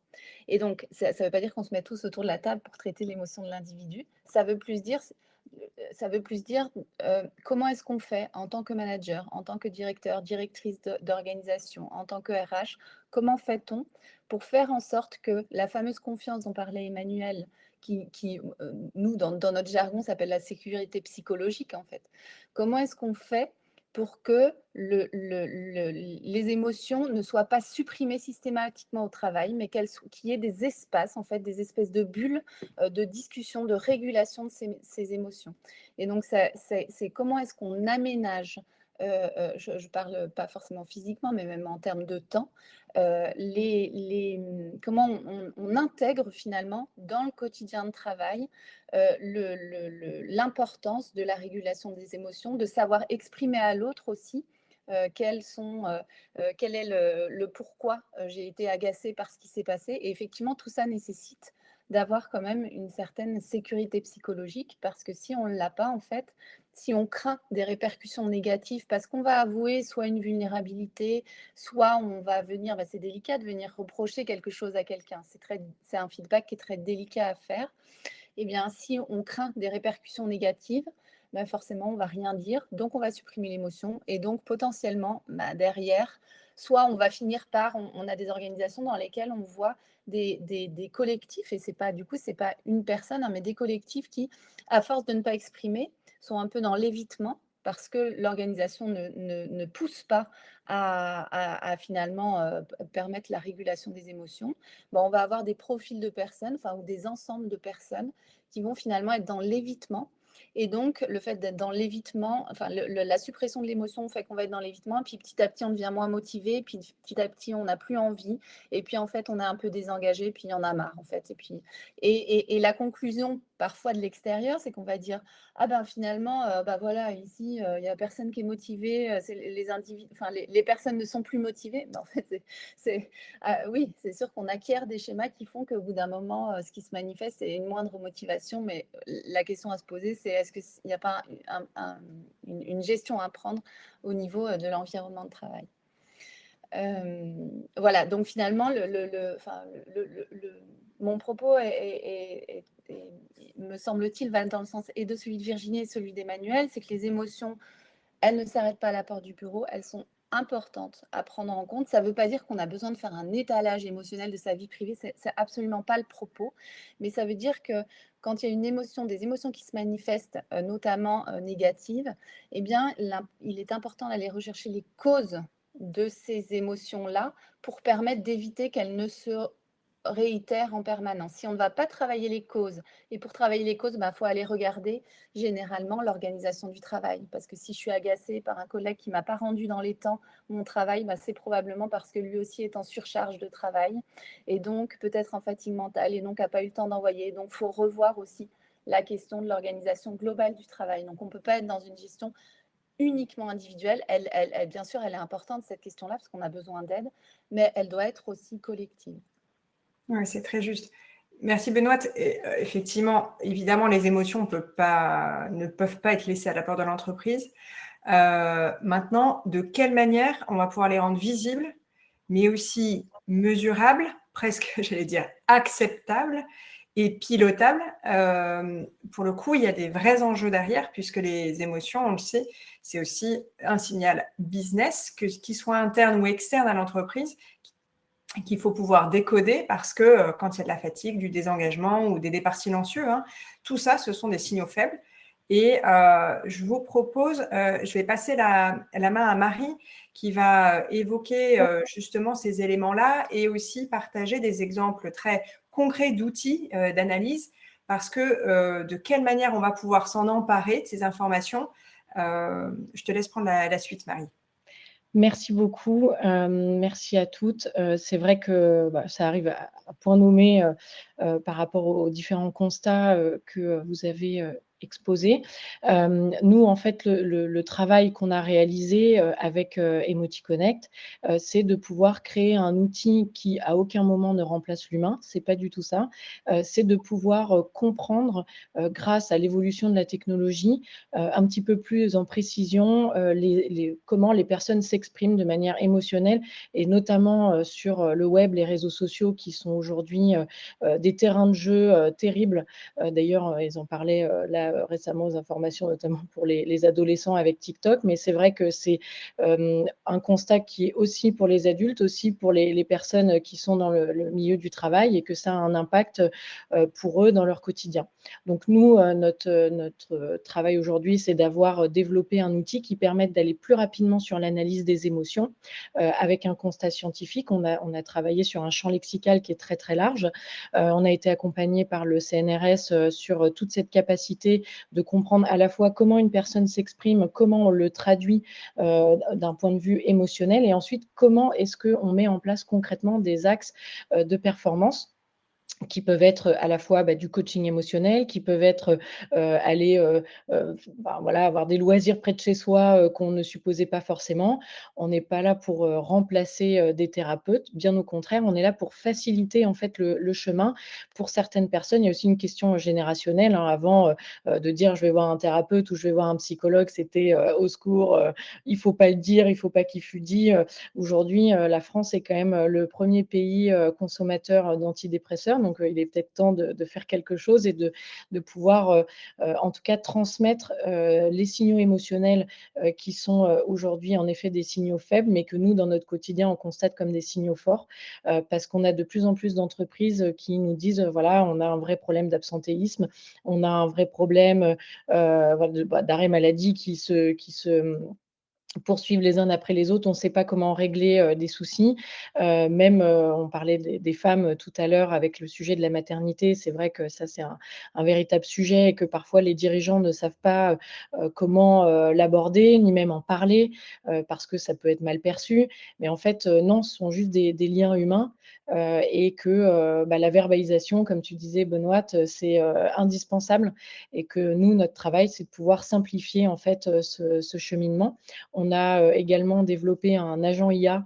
Et donc, ça ne veut pas dire qu'on se met tous autour de la table pour traiter l'émotion de l'individu. Ça veut plus dire comment est-ce qu'on fait en tant que manager, en tant que directeur, directrice d'organisation, en tant que RH, comment fait-on pour faire en sorte que la fameuse confiance dont parlait Emmanuel, qui nous, dans notre jargon, s'appelle la sécurité psychologique, en fait. Comment est-ce qu'on fait pour que les émotions ne soient pas supprimées systématiquement au travail, mais qu'il y ait des espaces, en fait, des espèces de bulles de discussion, de régulation de ces émotions. Et donc, c'est comment est-ce qu'on aménage, je ne parle pas forcément physiquement, mais même en termes de temps, comment on intègre finalement dans le quotidien de travail l'importance de la régulation des émotions, de savoir exprimer à l'autre aussi quel est le pourquoi j'ai été agacée par ce qui s'est passé. Et effectivement, tout ça nécessite d'avoir quand même une certaine sécurité psychologique, parce que si on ne l'a pas, en fait, si on craint des répercussions négatives, parce qu'on va avouer soit une vulnérabilité, soit on va venir, c'est délicat de venir reprocher quelque chose à quelqu'un, c'est un feedback qui est très délicat à faire. Eh bien, si on craint des répercussions négatives, forcément, on ne va rien dire, donc on va supprimer l'émotion, et donc potentiellement, derrière, soit on va finir par, on a des organisations dans lesquelles on voit des collectifs, et c'est pas une personne, hein, mais des collectifs qui, à force de ne pas exprimer, sont un peu dans l'évitement, parce que l'organisation ne pousse pas à finalement permettre la régulation des émotions. On va avoir des profils de personnes, ou des ensembles de personnes qui vont finalement être dans l'évitement Et donc, le fait d'être dans l'évitement, enfin, la suppression de l'émotion fait qu'on va être dans l'évitement, puis petit à petit, on devient moins motivé, puis petit à petit, on n'a plus envie, et puis en fait, on est un peu désengagé, puis il y en a marre, en fait. Et puis, et la conclusion, parfois de l'extérieur, c'est qu'on va dire, ah ben finalement, bah voilà, ici, il n'y a personne qui est motivé, enfin, les personnes ne sont plus motivées. Ben, en fait, oui, c'est sûr qu'on acquiert des schémas qui font qu'au bout d'un moment, ce qui se manifeste, c'est une moindre motivation. Mais la question à se poser, c'est est-ce qu'il n'y a pas une gestion à prendre au niveau de l'environnement de travail. Voilà, donc finalement, mon propos me semble-t-il, va dans le sens et de celui de Virginie et celui d'Emmanuel, c'est que les émotions, elles ne s'arrêtent pas à la porte du bureau, elles sont importantes à prendre en compte. Ça ne veut pas dire qu'on a besoin de faire un étalage émotionnel de sa vie privée, c'est absolument pas le propos, mais ça veut dire que quand il y a des émotions qui se manifestent, notamment négatives, eh bien, il est important d'aller rechercher les causes de ces émotions-là pour permettre d'éviter qu'elles ne se réitèrent en permanence. Si on ne va pas travailler les causes, et pour travailler les causes, il faut aller regarder généralement l'organisation du travail. Parce que si je suis agacée par un collègue qui ne m'a pas rendu dans les temps mon travail, c'est probablement parce que lui aussi est en surcharge de travail et donc peut-être en fatigue mentale et donc n'a pas eu le temps d'envoyer. Donc, il faut revoir aussi la question de l'organisation globale du travail. Donc, on ne peut pas être dans une gestion uniquement individuelle. Bien sûr, elle est importante, cette question-là, parce qu'on a besoin d'aide, mais elle doit être aussi collective.
Oui, c'est très juste. Merci Benoît. Effectivement, évidemment, les émotions ne peuvent pas être laissées à la porte de l'entreprise. Maintenant, de quelle manière on va pouvoir les rendre visibles, mais aussi mesurables, presque, j'allais dire, acceptables et pilotables. Pour le coup, il y a des vrais enjeux derrière, puisque les émotions, on le sait, c'est aussi un signal business, qu'il soit interne ou externe à l'entreprise, qu'il faut pouvoir décoder parce que quand il y a de la fatigue, du désengagement ou des départs silencieux, tout ça, ce sont des signaux faibles. Et je vous propose, je vais passer la main à Marie qui va évoquer justement ces éléments-là et aussi partager des exemples très concrets d'outils d'analyse parce que de quelle manière on va pouvoir s'en emparer de ces informations. Je te laisse prendre la suite, Marie.
Merci beaucoup, merci à toutes. C'est vrai que ça arrive à point nommé par rapport aux différents constats que vous avez exposés. Nous, en fait, le travail qu'on a réalisé avec Emoticonnect, c'est de pouvoir créer un outil qui, à aucun moment, ne remplace l'humain. C'est pas du tout ça. C'est de pouvoir comprendre, grâce à l'évolution de la technologie, un petit peu plus en précision comment les personnes s'expriment de manière émotionnelle et notamment sur le web, les réseaux sociaux qui sont aujourd'hui des terrains de jeu terribles. D'ailleurs, ils en parlaient là récemment aux informations, notamment pour les adolescents avec TikTok, mais c'est vrai que c'est un constat qui est aussi pour les adultes, aussi pour les personnes qui sont dans le milieu du travail et que ça a un impact pour eux dans leur quotidien. Donc nous, notre travail aujourd'hui, c'est d'avoir développé un outil qui permette d'aller plus rapidement sur l'analyse des émotions avec un constat scientifique. On a travaillé sur un champ lexical qui est très, très large. On a été accompagné par le CNRS sur toute cette capacité de comprendre à la fois comment une personne s'exprime, comment on le traduit d'un point de vue émotionnel et ensuite comment est-ce qu'on met en place concrètement des axes de performance qui peuvent être à la fois du coaching émotionnel, qui peuvent être aller avoir des loisirs près de chez soi qu'on ne supposait pas forcément. On n'est pas là pour remplacer des thérapeutes, bien au contraire, on est là pour faciliter en fait le chemin pour certaines personnes. Il y a aussi une question générationnelle. Avant de dire je vais voir un thérapeute ou je vais voir un psychologue, c'était au secours, il ne faut pas le dire, il ne faut pas qu'il fût dit. Aujourd'hui, la France est quand même le premier pays consommateur d'antidépresseurs. Donc, il est peut-être temps de faire quelque chose et de pouvoir, en tout cas, transmettre les signaux émotionnels qui sont aujourd'hui, en effet, des signaux faibles, mais que nous, dans notre quotidien, on constate comme des signaux forts parce qu'on a de plus en plus d'entreprises qui nous disent, voilà, on a un vrai problème d'absentéisme, on a un vrai problème d'arrêt maladie qui se poursuivent les uns après les autres, on ne sait pas comment régler des soucis. Même, on parlait des femmes tout à l'heure avec le sujet de la maternité. C'est vrai que ça, c'est un véritable sujet et que parfois les dirigeants ne savent pas comment l'aborder, ni même en parler, parce que ça peut être mal perçu. Mais en fait, non, ce sont juste des liens humains et que la verbalisation, comme tu disais, Benoît, c'est indispensable et que nous, notre travail, c'est de pouvoir simplifier en fait ce cheminement. On a également développé un agent IA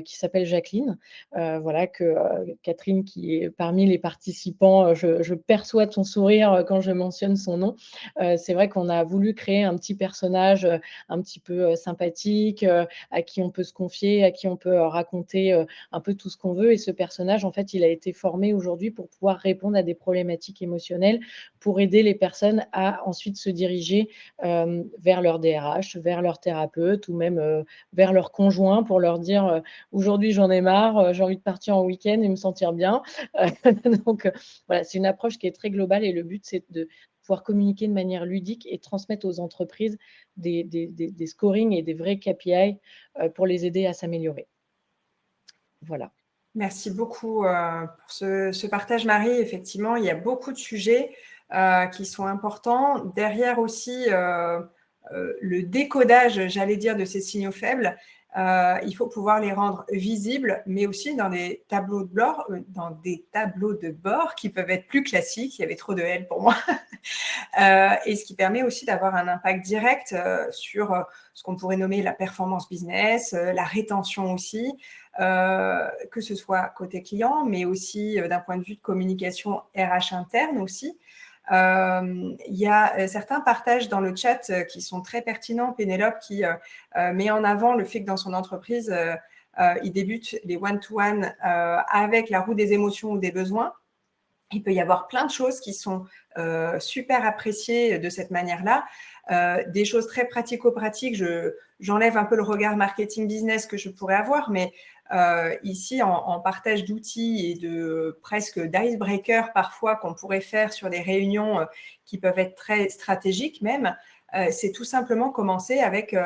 qui s'appelle Jacqueline. Voilà, que Catherine, qui est parmi les participants, je perçois son sourire quand je mentionne son nom. C'est vrai qu'on a voulu créer un petit personnage un petit peu sympathique, à qui on peut se confier, à qui on peut raconter un peu tout ce qu'on veut. Et ce personnage, en fait, il a été formé aujourd'hui pour pouvoir répondre à des problématiques émotionnelles, pour aider les personnes à ensuite se diriger vers leur DRH, vers leur thérapeute ou même vers leur conjoint pour leur dire aujourd'hui j'en ai marre, j'ai envie de partir en week-end et me sentir bien. Donc voilà, c'est une approche qui est très globale et le but c'est de pouvoir communiquer de manière ludique et transmettre aux entreprises des scorings et des vrais KPI pour les aider à s'améliorer. Voilà.
Merci beaucoup pour ce partage, Marie. Effectivement, il y a beaucoup de sujets qui sont importants. Derrière aussi, le décodage, j'allais dire, de ces signaux faibles, il faut pouvoir les rendre visibles, mais aussi dans des tableaux de bord qui peuvent être plus classiques. Il y avait trop de L pour moi. Et ce qui permet aussi d'avoir un impact direct sur ce qu'on pourrait nommer la performance business, la rétention aussi, que ce soit côté client, mais aussi d'un point de vue de communication RH interne aussi. Il y a certains partages dans le chat qui sont très pertinents. Pénélope qui met en avant le fait que dans son entreprise, il débute les one-to-one avec la roue des émotions ou des besoins. Il peut y avoir plein de choses qui sont super appréciées de cette manière-là. Des choses très pratico-pratiques, j'enlève un peu le regard marketing business que je pourrais avoir, mais ici, en partage d'outils et de presque d'icebreaker parfois qu'on pourrait faire sur des réunions qui peuvent être très stratégiques même, c'est tout simplement commencer avec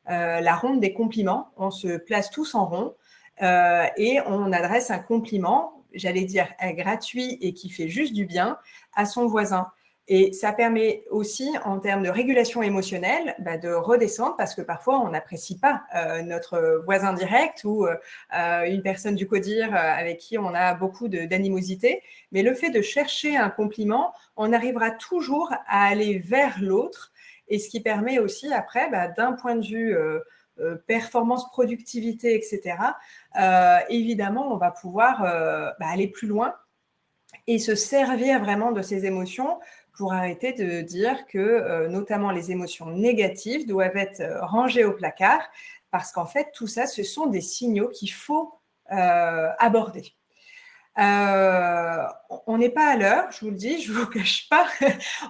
la ronde des compliments. On se place tous en rond et on adresse un compliment, j'allais dire gratuit et qui fait juste du bien à son voisin. Et ça permet aussi, en termes de régulation émotionnelle, de redescendre parce que parfois, on n'apprécie pas notre voisin direct ou une personne du CODIR avec qui on a beaucoup d'animosité. Mais le fait de chercher un compliment, on arrivera toujours à aller vers l'autre et ce qui permet aussi après, d'un point de vue performance, productivité, etc., évidemment, on va pouvoir aller plus loin et se servir vraiment de ces émotions pour arrêter de dire que notamment les émotions négatives doivent être rangées au placard parce qu'en fait, tout ça, ce sont des signaux qu'il faut aborder. On n'est pas à l'heure, je vous le dis, je ne vous cache pas.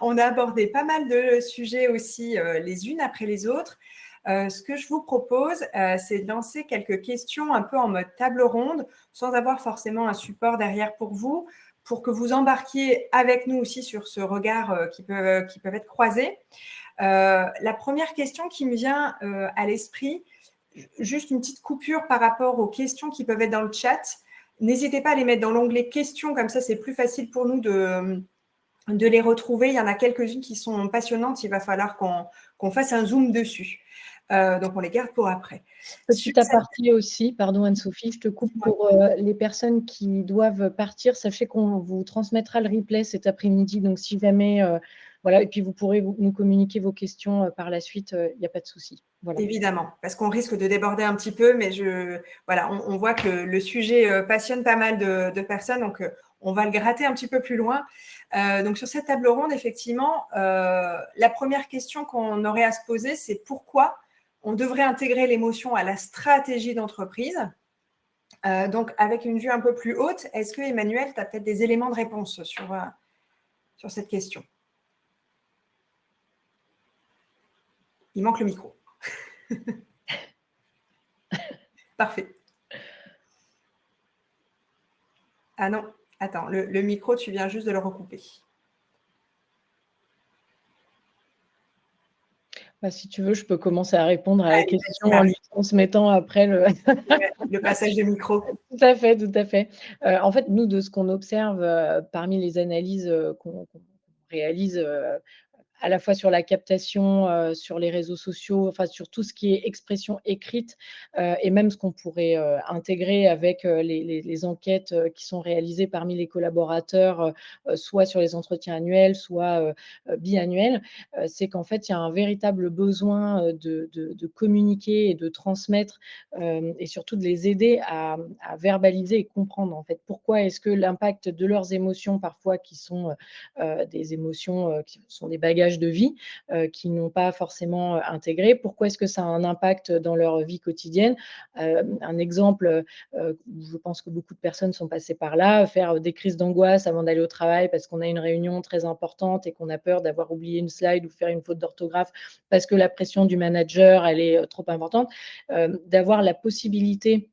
On a abordé pas mal de sujets aussi les unes après les autres. Ce que je vous propose, c'est de lancer quelques questions un peu en mode table ronde, sans avoir forcément un support derrière pour vous, pour que vous embarquiez avec nous aussi sur ce regard qui peuvent être croisés. La première question qui me vient à l'esprit, juste une petite coupure par rapport aux questions qui peuvent être dans le chat. N'hésitez pas à les mettre dans l'onglet questions, comme ça c'est plus facile pour nous de les retrouver. Il y en a quelques-unes qui sont passionnantes, il va falloir qu'on fasse un zoom dessus. Donc, on les garde pour après.
Petit aparté aussi, pardon Anne-Sophie, je te coupe pour les personnes qui doivent partir. Sachez qu'on vous transmettra le replay cet après-midi. Donc, si jamais, voilà, et puis vous pourrez nous communiquer vos questions par la suite, il n'y a pas de souci. Voilà.
Évidemment, parce qu'on risque de déborder un petit peu, mais voilà, on voit que le sujet passionne pas mal de personnes, donc on va le gratter un petit peu plus loin. Donc, sur cette table ronde, effectivement, la première question qu'on aurait à se poser, c'est pourquoi on devrait intégrer l'émotion à la stratégie d'entreprise. Donc, avec une vue un peu plus haute, est-ce que, Emmanuel, tu as peut-être des éléments de réponse sur cette question? Il manque le micro. Parfait. Ah non, attends, le micro, tu viens juste de le recouper.
Si tu veux, je peux commencer à répondre à la
Allez,
question
vas-y,
en lui transmettant après le…
le passage de micro.
Tout à fait, tout à fait. En fait, nous, de ce qu'on observe, parmi les analyses, qu'on réalise, à la fois sur la captation, sur les réseaux sociaux, enfin sur tout ce qui est expression écrite, et même ce qu'on pourrait, intégrer avec, les enquêtes, qui sont réalisées parmi les collaborateurs, soit sur les entretiens annuels, soit, biannuels. C'est qu'en fait, il y a un véritable besoin, de communiquer et de transmettre, et surtout de les aider à verbaliser et comprendre, en fait. Pourquoi est-ce que l'impact de leurs émotions parfois qui sont, des émotions, qui sont des bagages de vie, qu'ils n'ont pas forcément, intégrés. Pourquoi est-ce que ça a un impact dans leur vie quotidienne? Un exemple, où je pense que beaucoup de personnes sont passées par là, faire des crises d'angoisse avant d'aller au travail parce qu'on a une réunion très importante et qu'on a peur d'avoir oublié une slide ou faire une faute d'orthographe parce que la pression du manager, elle est, trop importante. D'avoir la possibilité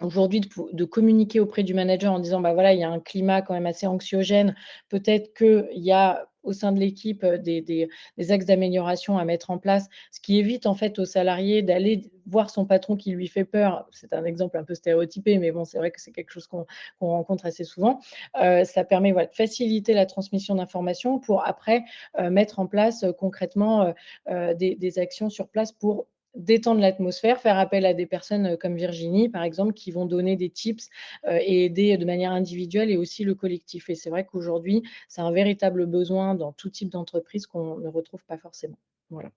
aujourd'hui de communiquer auprès du manager en disant: «Bah, voilà, il y a un climat quand même assez anxiogène. Peut-être qu'il y a au sein de l'équipe, des axes d'amélioration à mettre en place». Ce qui évite en fait au salarié d'aller voir son patron qui lui fait peur. C'est un exemple un peu stéréotypé, mais bon, c'est vrai que c'est quelque chose qu'on rencontre assez souvent. Ça permet, voilà, de faciliter la transmission d'informations pour après, mettre en place, concrètement, des actions sur place pour détendre l'atmosphère, faire appel à des personnes, comme Virginie, par exemple, qui vont donner des tips, et aider de manière individuelle et aussi le collectif. Et c'est vrai qu'aujourd'hui, c'est un véritable besoin dans tout type d'entreprise qu'on ne retrouve pas forcément. Voilà.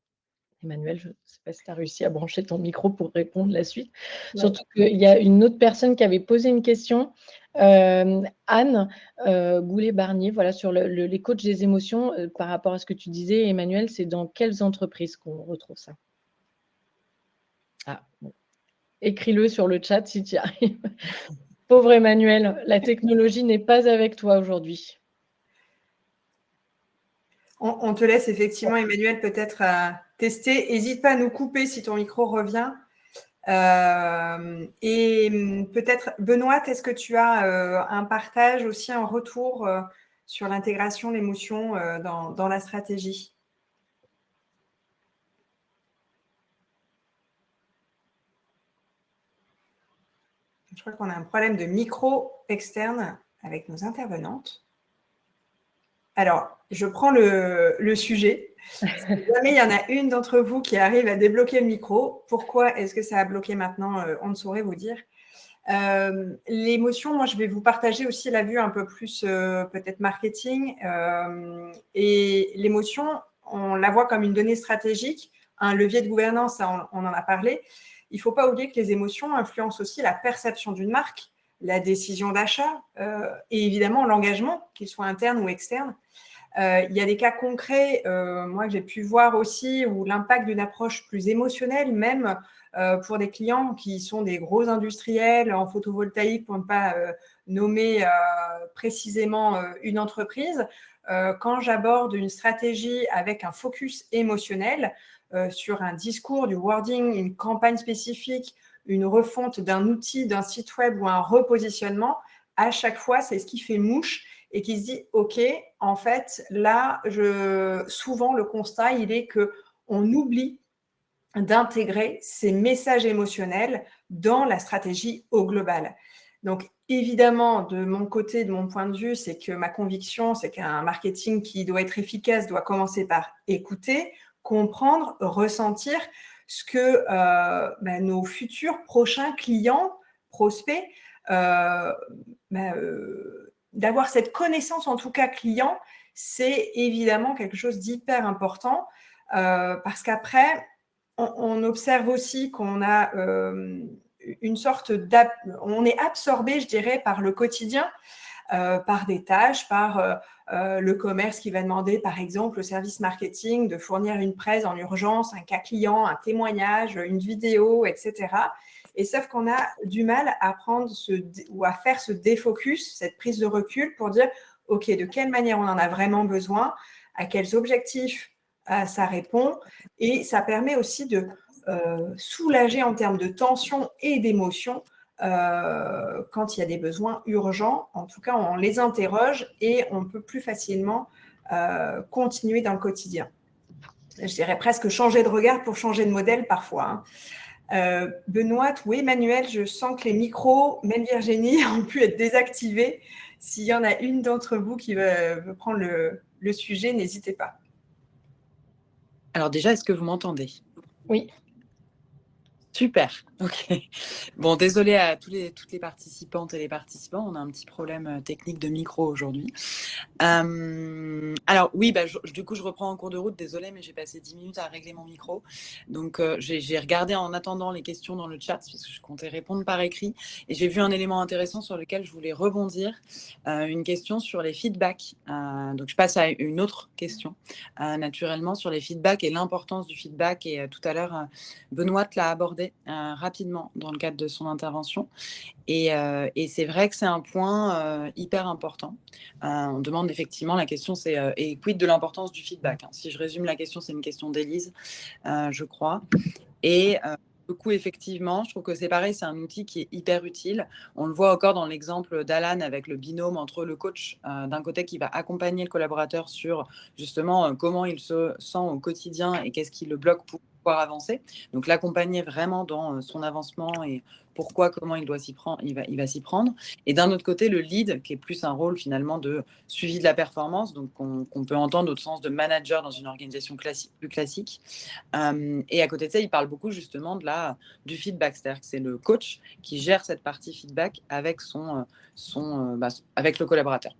Emmanuel, je ne sais pas si tu as réussi à brancher ton micro pour répondre la suite.
Ouais.
Surtout qu'il y a une autre personne qui avait posé une question, Anne, Goulet-Barnier, voilà, sur les coachs des émotions, par rapport à ce que tu disais, Emmanuel, c'est dans quelles entreprises qu'on retrouve ça? Ah, bon. Écris-le sur le chat si tu y arrives. Pauvre Emmanuel, la technologie n'est pas avec toi aujourd'hui.
On te laisse effectivement, Emmanuel, peut-être tester. N'hésite pas à nous couper si ton micro revient. Et peut-être, Benoît, est-ce que tu as un partage aussi, un retour sur l'intégration, l'émotion dans la stratégie? Je crois qu'on a un problème de micro externe avec nos intervenantes. Alors, je prends le sujet. Si jamais il y en a une d'entre vous qui arrive à débloquer le micro, pourquoi est-ce que ça a bloqué maintenant? On ne saurait vous dire. L'émotion, moi, je vais vous partager aussi la vue un peu plus peut-être marketing. Et l'émotion, on la voit comme une donnée stratégique, un levier de gouvernance, ça, on en a parlé. Il ne faut pas oublier que les émotions influencent aussi la perception d'une marque, la décision d'achat et évidemment l'engagement, qu'il soit interne ou externe. Il y a des cas concrets, moi, que j'ai pu voir aussi, où l'impact d'une approche plus émotionnelle, même pour des clients qui sont des gros industriels en photovoltaïque, pour ne pas nommer précisément une entreprise, quand j'aborde une stratégie avec un focus émotionnel sur un discours, du wording, une campagne spécifique, une refonte d'un outil, d'un site web ou un repositionnement, à chaque fois, c'est ce qui fait mouche et qui se dit, OK, en fait, là, souvent, le constat, il est qu'on oublie d'intégrer ces messages émotionnels dans la stratégie au global. Donc, évidemment, de mon côté, de mon point de vue, c'est que ma conviction, c'est qu'un marketing qui doit être efficace doit commencer par écouter, comprendre, ressentir ce que nos futurs prochains clients, prospects, d'avoir cette connaissance, en tout cas client, c'est évidemment quelque chose d'hyper important parce qu'après, on observe aussi qu'on a une sorte on est absorbé, je dirais, par le quotidien, par des tâches, par le commerce qui va demander, par exemple, au service marketing de fournir une presse en urgence, un cas client, un témoignage, une vidéo, etc. Et sauf qu'on a du mal à prendre ou à faire ce défocus, cette prise de recul pour dire, OK, de quelle manière on en a vraiment besoin, à quels objectifs ça répond. Et ça permet aussi de soulager en termes de tension et d'émotion quand il y a des besoins urgents. En tout cas, on les interroge et on peut plus facilement continuer dans le quotidien. je dirais presque changer de regard pour changer de modèle parfois. Benoît ou Emmanuel, je sens que les micros, même Virginie, ont pu être désactivés. S'il y en a une d'entre vous qui veut prendre le sujet, n'hésitez pas.
Alors déjà, est-ce que vous m'entendez?
Oui.
Super, ok. Bon, désolé à toutes les participantes et les participants, on a un petit problème technique de micro aujourd'hui. Alors oui, du coup, je reprends en cours de route, désolé, mais j'ai passé 10 minutes à régler mon micro. Donc, j'ai regardé en attendant les questions dans le chat, parce que je comptais répondre par écrit, et j'ai vu un élément intéressant sur lequel je voulais rebondir, une question sur les feedbacks. Donc, je passe à une autre question, naturellement, sur les feedbacks et l'importance du feedback. Et tout à l'heure, Benoît l'a abordé rapidement dans le cadre de son intervention. Et c'est vrai que c'est un point hyper important. On demande effectivement, la question c'est et quid de l'importance du feedback, hein. Si je résume la question, c'est une question d'Élise, je crois. Et du coup, effectivement, je trouve que c'est pareil, c'est un outil qui est hyper utile. On le voit encore dans l'exemple d'Alan avec le binôme entre le coach d'un côté qui va accompagner le collaborateur sur justement comment il se sent au quotidien et qu'est-ce qui le bloque pour pouvoir avancer. Donc l'accompagner vraiment dans son avancement et pourquoi, comment il doit s'y prendre, il va s'y prendre. Et d'un autre côté, le lead, qui est plus un rôle finalement de suivi de la performance, donc qu'on peut entendre au sens de manager dans une organisation plus classique. Et à côté de ça, il parle beaucoup justement du feedback, c'est-à-dire que c'est le coach qui gère cette partie feedback avec avec le collaborateur.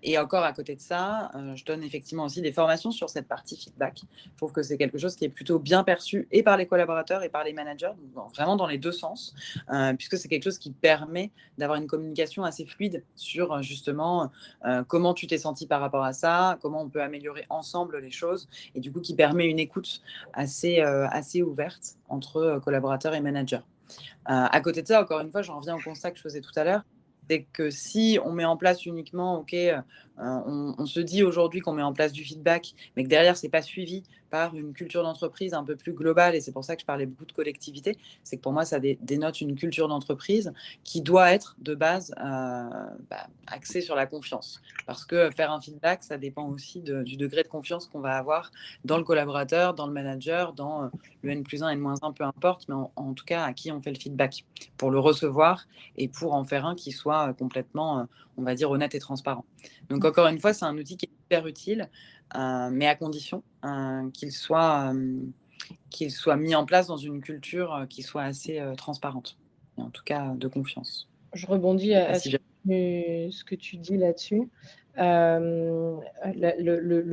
Et encore à côté de ça, je donne effectivement aussi des formations sur cette partie feedback. Je trouve que c'est quelque chose qui est plutôt bien perçu et par les collaborateurs et par les managers, donc vraiment dans les deux sens, puisque c'est quelque chose qui permet d'avoir une communication assez fluide sur justement comment tu t'es senti par rapport à ça, comment on peut améliorer ensemble les choses, et du coup qui permet une écoute assez ouverte entre collaborateurs et managers. À côté de ça, encore une fois, j'en reviens au constat que je faisais tout à l'heure, c'est que si on met en place uniquement, on se dit aujourd'hui qu'on met en place du feedback, mais que derrière, ce n'est pas suivi par une culture d'entreprise un peu plus globale, et c'est pour ça que je parlais beaucoup de collectivité, c'est que pour moi, ça dénote une culture d'entreprise qui doit être de base axée sur la confiance. Parce que faire un feedback, ça dépend aussi du degré de confiance qu'on va avoir dans le collaborateur, dans le manager, dans le N+1, N-1, peu importe, mais en tout cas à qui on fait le feedback, pour le recevoir et pour en faire un qui soit complètement, on va dire, honnête et transparent. Donc encore une fois, c'est un outil qui est hyper utile, mais à condition qu'il soit mis en place dans une culture qui soit assez transparente, et en tout cas de confiance.
Je rebondis à ce que tu dis là-dessus. Le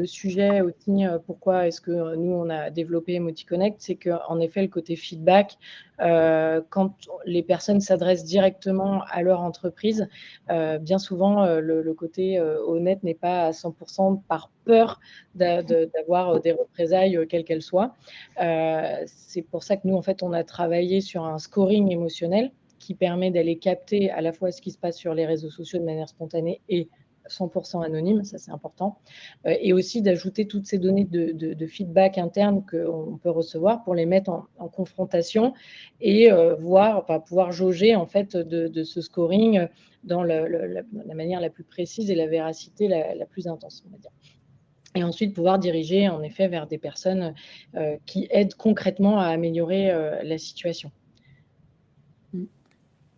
sujet aussi, pourquoi est-ce que nous, on a développé EmotiConnect, c'est qu'en effet, le côté feedback, quand les personnes s'adressent directement à leur entreprise, bien souvent, le côté honnête n'est pas à 100% par peur d'avoir des représailles, quelles qu'elles soient. C'est pour ça que nous, en fait, on a travaillé sur un scoring émotionnel qui permet d'aller capter à la fois ce qui se passe sur les réseaux sociaux de manière spontanée et 100% anonyme, ça c'est important, et aussi d'ajouter toutes ces données de feedback interne qu'on peut recevoir pour les mettre en confrontation et pouvoir jauger en fait de ce scoring dans la manière la plus précise et la véracité la plus intense, on va dire. Et ensuite pouvoir diriger en effet vers des personnes qui aident concrètement à améliorer la situation.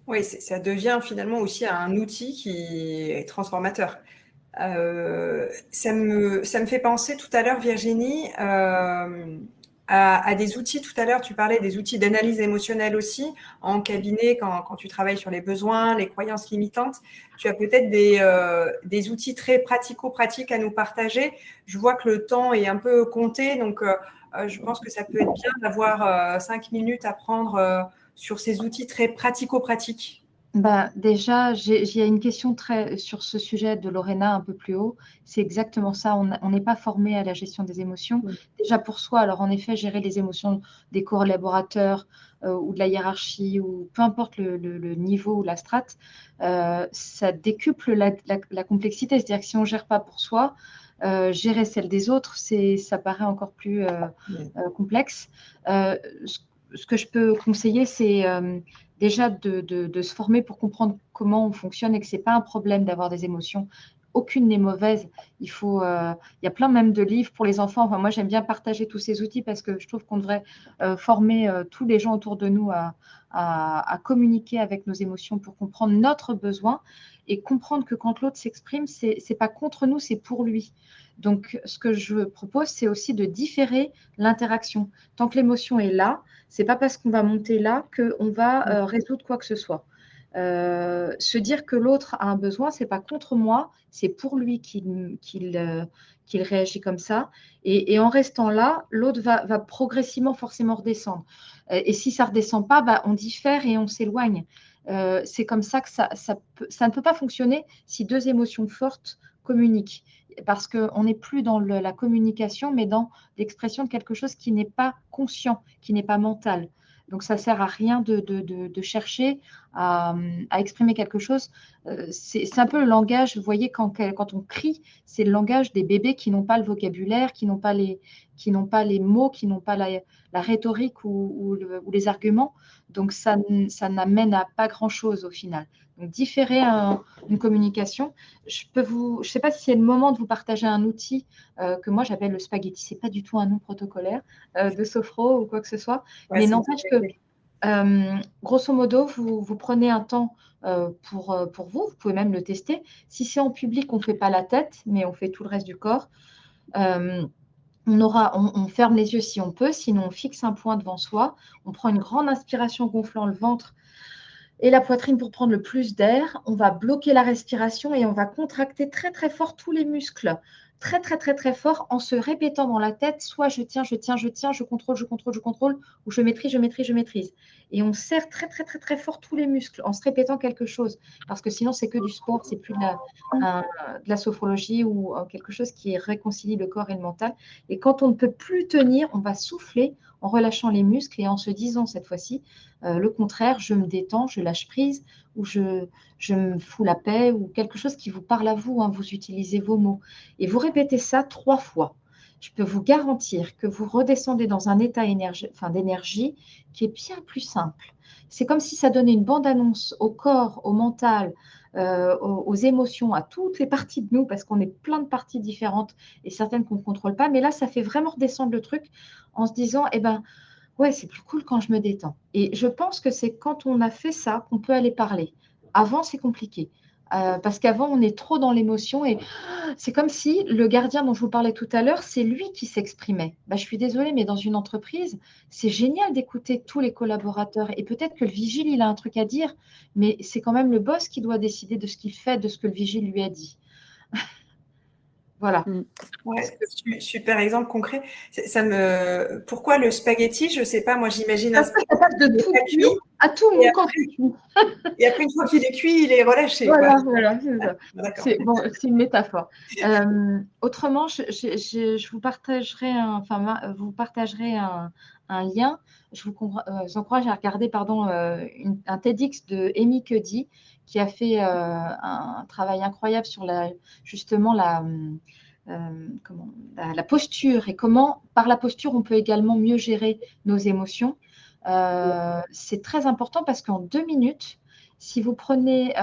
Oui, ça devient finalement aussi un outil qui est transformateur. Ça me fait penser tout à l'heure, Virginie, à des outils. Tout à l'heure, tu parlais des outils d'analyse émotionnelle aussi en cabinet, quand tu travailles sur les besoins, les croyances limitantes. Tu as peut-être des outils très pratico-pratiques à nous partager. Je vois que le temps est un peu compté, donc je pense que ça peut être bien d'avoir 5 minutes à prendre sur ces outils très pratico-pratiques.
Déjà, il y a une question sur ce sujet de Lorena un peu plus haut. C'est exactement ça. On n'est pas formé à la gestion des émotions. Déjà pour soi, alors en effet, gérer les émotions des collaborateurs ou de la hiérarchie, ou peu importe le niveau ou la strate, ça décuple la complexité. C'est-à-dire que si on ne gère pas pour soi, gérer celle des autres, ça paraît encore plus complexe. Ce que je peux conseiller, c'est déjà de se former pour comprendre comment on fonctionne et que ce n'est pas un problème d'avoir des émotions. aucune n'est mauvaise. Il y a plein même de livres pour les enfants. Enfin, moi, j'aime bien partager tous ces outils parce que je trouve qu'on devrait former tous les gens autour de nous à communiquer avec nos émotions pour comprendre notre besoin et comprendre que quand l'autre s'exprime, c'est pas contre nous, c'est pour lui. Donc, ce que je propose, c'est aussi de différer l'interaction. Tant que l'émotion est là, c'est pas parce qu'on va monter là qu'on va résoudre quoi que ce soit. Se dire que l'autre a un besoin, c'est pas contre moi, c'est pour lui qu'il réagit comme ça. Et en restant là, l'autre va progressivement forcément redescendre. Et si ça ne redescend pas, bah, on diffère et on s'éloigne. C'est comme ça que ça ne peut pas fonctionner si deux émotions fortes communiquent. Parce qu'on n'est plus dans la communication, mais dans l'expression de quelque chose qui n'est pas conscient, qui n'est pas mental. Donc, ça ne sert à rien de chercher à exprimer quelque chose. C'est un peu le langage, vous voyez, quand on crie, c'est le langage des bébés qui n'ont pas le vocabulaire, qui n'ont pas les mots, qui n'ont pas la rhétorique ou les arguments. Donc, ça n'amène à pas grand-chose au final. Donc, différer une communication. Je ne sais pas si c'est le moment de vous partager un outil que moi j'appelle le spaghetti. Ce n'est pas du tout un nom protocolaire de Sophro ou quoi que ce soit.
Ouais,
mais n'empêche que, grosso modo, vous prenez un temps pour vous. Vous pouvez même le tester. Si c'est en public, on ne fait pas la tête, mais on fait tout le reste du corps. On ferme les yeux si on peut, sinon on fixe un point devant soi. On prend une grande inspiration gonflant le ventre et la poitrine pour prendre le plus d'air. On va bloquer la respiration et on va contracter très, très fort tous les muscles. Très, très, très, très fort en se répétant dans la tête, soit je tiens, je tiens, je tiens, je contrôle, je contrôle, je contrôle, ou je maîtrise, je maîtrise, je maîtrise. Et on serre très, très, très, très fort tous les muscles en se répétant quelque chose. Parce que sinon, c'est que du sport, c'est plus de la sophrologie ou quelque chose qui réconcilie le corps et le mental. Et quand on ne peut plus tenir, on va souffler en relâchant les muscles et en se disant cette fois-ci, le contraire, je me détends, je lâche prise, ou je me fous la paix, ou quelque chose qui vous parle à vous, hein, vous utilisez vos mots. Et vous répétez ça 3 fois. Je peux vous garantir que vous redescendez dans un état d'énergie qui est bien plus simple. C'est comme si ça donnait une bande-annonce au corps, au mental, aux émotions, à toutes les parties de nous, parce qu'on est plein de parties différentes et certaines qu'on ne contrôle pas. Mais là, ça fait vraiment redescendre le truc en se disant, eh ben, ouais, c'est plus cool quand je me détends. Et je pense que c'est quand on a fait ça qu'on peut aller parler. Avant, c'est compliqué. Parce qu'avant, on est trop dans l'émotion et c'est comme si le gardien dont je vous parlais tout à l'heure, c'est lui qui s'exprimait. Bah, je suis désolée, mais dans une entreprise, c'est génial d'écouter tous les collaborateurs. Et peut-être que le vigile, il a un truc à dire, mais c'est quand même le boss qui doit décider de ce qu'il fait, de ce que le vigile lui a dit. Voilà.
Ouais, super exemple concret. Pourquoi le spaghetti? Je ne sais pas, moi j'imagine un spaghetti.
Ça passe de tout dur à tout mou quand tu cuis.
Et après, une fois qu'il est cuit, il est relâché.
Voilà, c'est ça. C'est une métaphore. Autrement, je vous partagerai vous partagerez un lien. Je vous encourage à regarder un TEDx de Amy Cuddy qui a fait un travail incroyable sur justement la posture et comment, par la posture, on peut également mieux gérer nos émotions. C'est très important parce qu'en 2 minutes, si vous prenez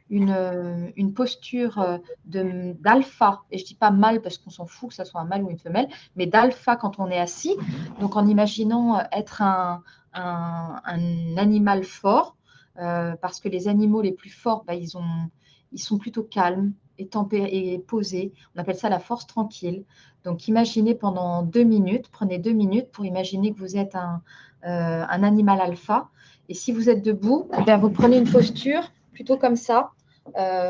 une posture d'alpha, et je ne dis pas mâle parce qu'on s'en fout que ce soit un mâle ou une femelle, mais d'alpha quand on est assis, donc en imaginant être un animal fort, parce que les animaux les plus forts, ils sont plutôt calmes et posés. On appelle ça la force tranquille. Donc imaginez pendant 2 minutes, prenez 2 minutes pour imaginer que vous êtes un animal alpha. Et si vous êtes debout, vous prenez une posture plutôt comme ça,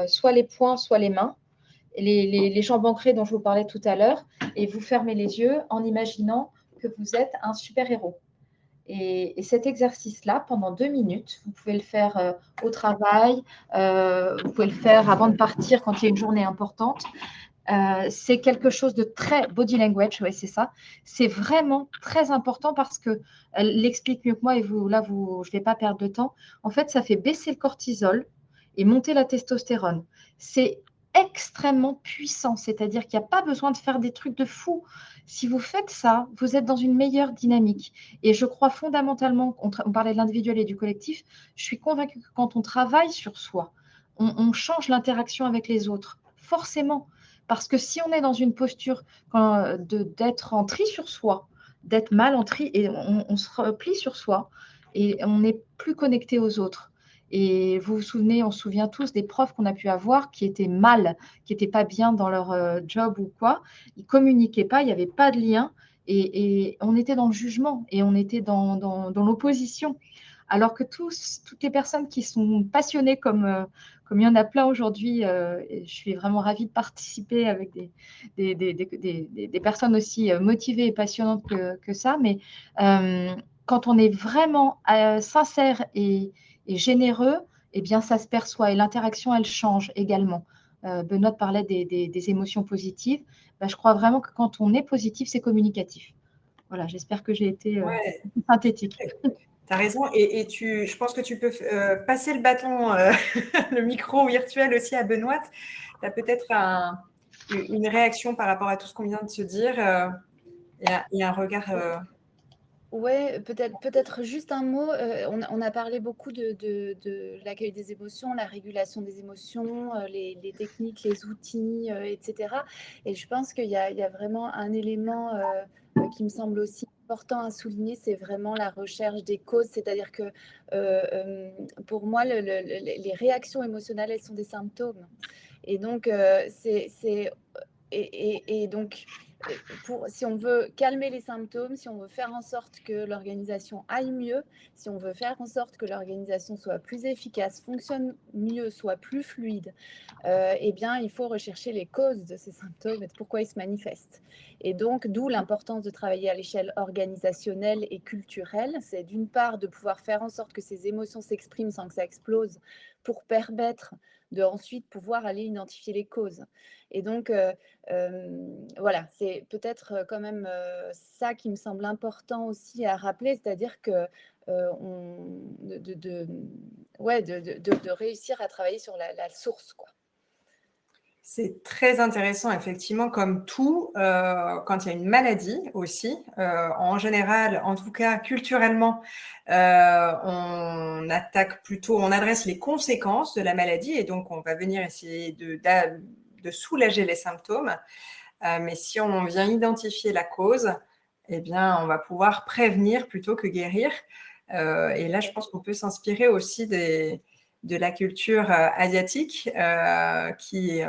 soit les poings, soit les mains, et les jambes ancrées dont je vous parlais tout à l'heure, et vous fermez les yeux en imaginant que vous êtes un super-héros. Et cet exercice-là, pendant 2 minutes, vous pouvez le faire au travail, vous pouvez le faire avant de partir quand il y a une journée importante. C'est quelque chose de très body language, ouais, c'est ça. C'est vraiment très important parce qu'elle l'explique mieux que moi et je ne vais pas perdre de temps. En fait, ça fait baisser le cortisol et monter la testostérone. C'est extrêmement puissant, c'est-à-dire qu'il n'y a pas besoin de faire des trucs de fou. Si vous faites ça, vous êtes dans une meilleure dynamique. Et je crois fondamentalement, on parlait de l'individuel et du collectif, je suis convaincue que quand on travaille sur soi, on change l'interaction avec les autres forcément. Parce que si on est dans une posture d'être en tri sur soi, d'être mal en tri, et on se replie sur soi, et on n'est plus connecté aux autres. Et vous vous souvenez, on se souvient tous des profs qu'on a pu avoir qui étaient mal, qui n'étaient pas bien dans leur job ou quoi. Ils ne communiquaient pas, il n'y avait pas de lien. Et on était dans le jugement et on était dans l'opposition. Alors que toutes les personnes qui sont passionnées comme il y en a plein aujourd'hui, et je suis vraiment ravie de participer avec des personnes aussi motivées et passionnantes que ça. Mais quand on est vraiment sincère et généreux, eh bien, ça se perçoit et l'interaction, elle change également. Benoît parlait des émotions positives. Ben, je crois vraiment que quand on est positif, c'est communicatif. Voilà, j'espère que j'ai été
Ouais,
synthétique.
tu as raison. Et je pense que tu peux passer le bâton, le micro virtuel aussi à Benoît. Tu as peut-être une réaction par rapport à tout ce qu'on vient de se dire et un regard.
Ouais, peut-être juste un mot. On a parlé beaucoup de l'accueil des émotions, la régulation des émotions, les techniques, les outils, etc. Et je pense qu'il y a vraiment un élément qui me semble aussi important à souligner, c'est vraiment la recherche des causes. C'est-à-dire que pour moi, les réactions émotionnelles, elles sont des symptômes. Et donc, donc, si on veut calmer les symptômes, si on veut faire en sorte que l'organisation aille mieux, si on veut faire en sorte que l'organisation soit plus efficace, fonctionne mieux, soit plus fluide, eh bien, il faut rechercher les causes de ces symptômes et de pourquoi ils se manifestent. Et donc, d'où l'importance de travailler à l'échelle organisationnelle et culturelle. C'est d'une part de pouvoir faire en sorte que ces émotions s'expriment sans que ça explose, pour permettre de ensuite pouvoir aller identifier les causes. Et donc, voilà, c'est peut-être quand même ça qui me semble important aussi à rappeler, c'est-à-dire que de réussir à travailler sur la source, quoi.
C'est très intéressant, effectivement, comme tout, quand il y a une maladie aussi. En général, en tout cas culturellement, on adresse les conséquences de la maladie et donc on va venir essayer de soulager les symptômes. Mais si on vient identifier la cause, eh bien, on va pouvoir prévenir plutôt que guérir. Et là, je pense qu'on peut s'inspirer aussi de la culture asiatique qui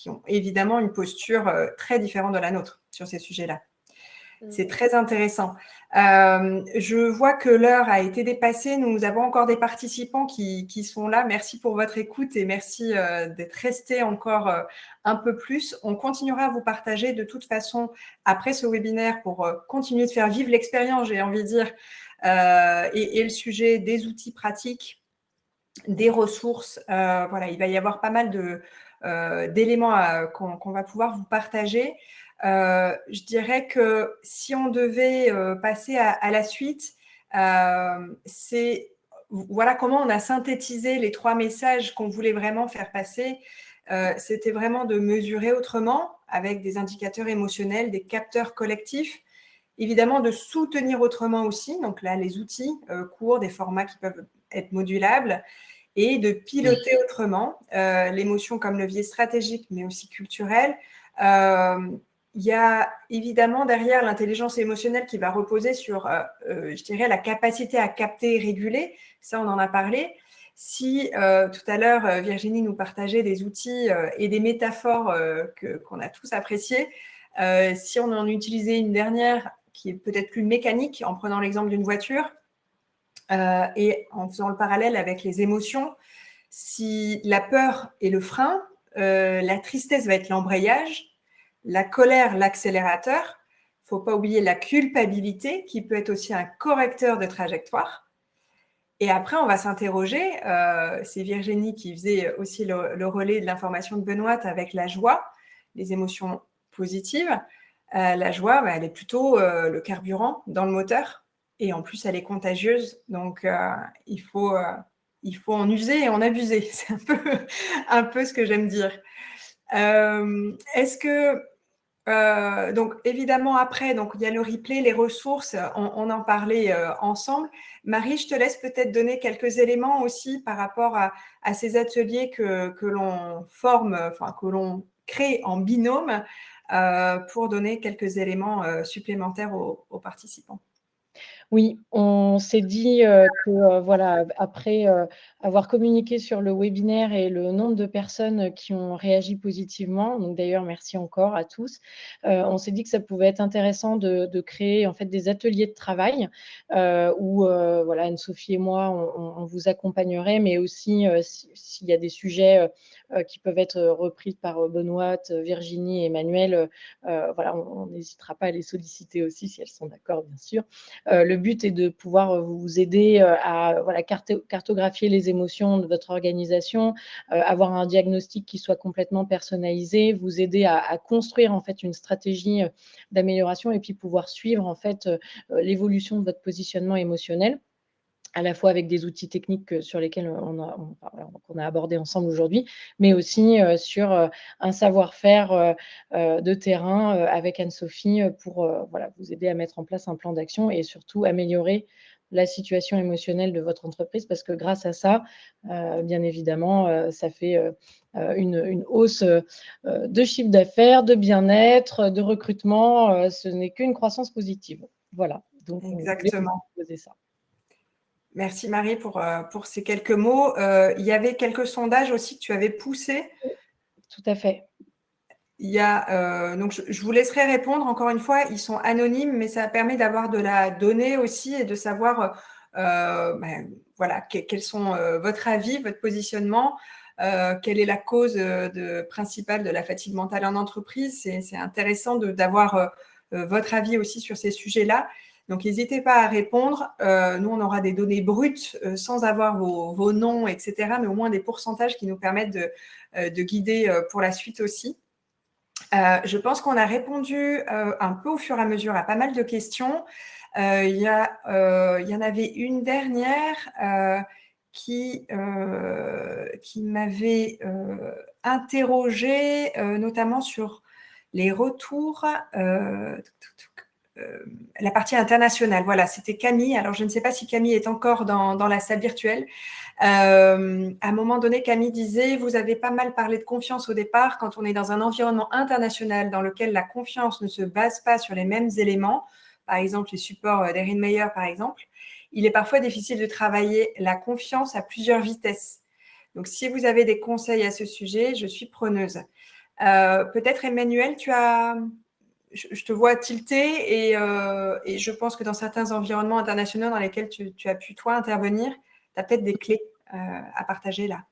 ont évidemment une posture très différente de la nôtre sur ces sujets-là. C'est très intéressant. Je vois que l'heure a été dépassée. Nous avons encore des participants qui sont là. Merci pour votre écoute et merci d'être restés encore un peu plus. On continuera à vous partager de toute façon après ce webinaire pour continuer de faire vivre l'expérience, j'ai envie de dire, et le sujet des outils pratiques, des ressources. Voilà, il va y avoir pas mal d'éléments qu'on va pouvoir vous partager. Je dirais que si on devait passer à la suite, c'est voilà comment on a synthétisé les 3 messages qu'on voulait vraiment faire passer. C'était vraiment de mesurer autrement avec des indicateurs émotionnels, des capteurs collectifs, évidemment de soutenir autrement aussi, donc là les outils courts, des formats qui peuvent être modulables, et de piloter autrement l'émotion comme levier stratégique mais aussi culturel. Il y a évidemment derrière l'intelligence émotionnelle qui va reposer sur, je dirais, la capacité à capter et réguler. Ça, on en a parlé. Si tout à l'heure, Virginie nous partageait des outils et des métaphores qu'on a tous appréciées, si on en utilisait une dernière qui est peut-être plus mécanique, en prenant l'exemple d'une voiture et en faisant le parallèle avec les émotions, si la peur est le frein, la tristesse va être l'embrayage, la colère, l'accélérateur. Il ne faut pas oublier la culpabilité qui peut être aussi un correcteur de trajectoire. Et après, on va s'interroger, c'est Virginie qui faisait aussi le relais de l'information de Benoît avec la joie, les émotions positives. La joie, elle est plutôt le carburant dans le moteur et en plus, elle est contagieuse. Donc, il faut en user et en abuser. C'est un peu ce que j'aime dire. Est-ce que donc évidemment après, donc il y a le replay, les ressources, on en parlait ensemble. Marie, je te laisse peut-être donner quelques éléments aussi par rapport à ces ateliers que l'on forme, enfin que l'on créé en binôme pour donner quelques éléments supplémentaires aux participants.
Oui, on s'est dit que voilà, après avoir communiqué sur le webinaire et le nombre de personnes qui ont réagi positivement, donc d'ailleurs merci encore à tous, on s'est dit que ça pouvait être intéressant de créer en fait des ateliers de travail où voilà, Anne-Sophie et moi, on vous accompagnerait, mais aussi s'il y a des sujets qui peuvent être repris par Benoît, Virginie et Emmanuel, voilà, on n'hésitera pas à les solliciter aussi si elles sont d'accord, bien sûr. Le but est de pouvoir vous aider à voilà, cartographier les émotions de votre organisation, avoir un diagnostic qui soit complètement personnalisé, vous aider à construire en fait une stratégie d'amélioration et puis pouvoir suivre en fait l'évolution de votre positionnement émotionnel, à la fois avec des outils techniques sur lesquels qu'on a abordé ensemble aujourd'hui, mais aussi sur un savoir-faire de terrain avec Anne-Sophie pour voilà, vous aider à mettre en place un plan d'action et surtout améliorer la situation émotionnelle de votre entreprise parce que grâce à ça, bien évidemment, ça fait une hausse de chiffre d'affaires, de bien-être, de recrutement. Ce n'est qu'une croissance positive. Voilà, donc on voulait vous
Exactement.
proposer ça.
Merci Marie pour ces quelques mots. Il y avait quelques sondages aussi que tu avais poussés.
Tout à fait.
Il y a, donc je vous laisserai répondre. Encore une fois, ils sont anonymes, mais ça permet d'avoir de la donnée aussi et de savoir voilà, quels sont votre avis, votre positionnement, quelle est la cause principale de la fatigue mentale en entreprise. C'est intéressant d'avoir votre avis aussi sur ces sujets-là. Donc, n'hésitez pas à répondre. Nous, on aura des données brutes sans avoir vos noms, etc., mais au moins des pourcentages qui nous permettent de guider pour la suite aussi. Je pense qu'on a répondu un peu au fur et à mesure à pas mal de questions. Il y en avait une dernière qui m'avait interrogée, notamment sur les retours, la partie internationale. Voilà, c'était Camille. Alors, je ne sais pas si Camille est encore dans la salle virtuelle. À un moment donné, Camille disait, vous avez pas mal parlé de confiance au départ. Quand on est dans un environnement international dans lequel la confiance ne se base pas sur les mêmes éléments, par exemple les supports d'Erin Meyer, par exemple, il est parfois difficile de travailler la confiance à plusieurs vitesses. Donc, si vous avez des conseils à ce sujet, je suis preneuse. Peut-être, Emmanuel, je te vois tilter et je pense que dans certains environnements internationaux dans lesquels tu as pu, toi, intervenir, tu as peut-être des clés à partager là.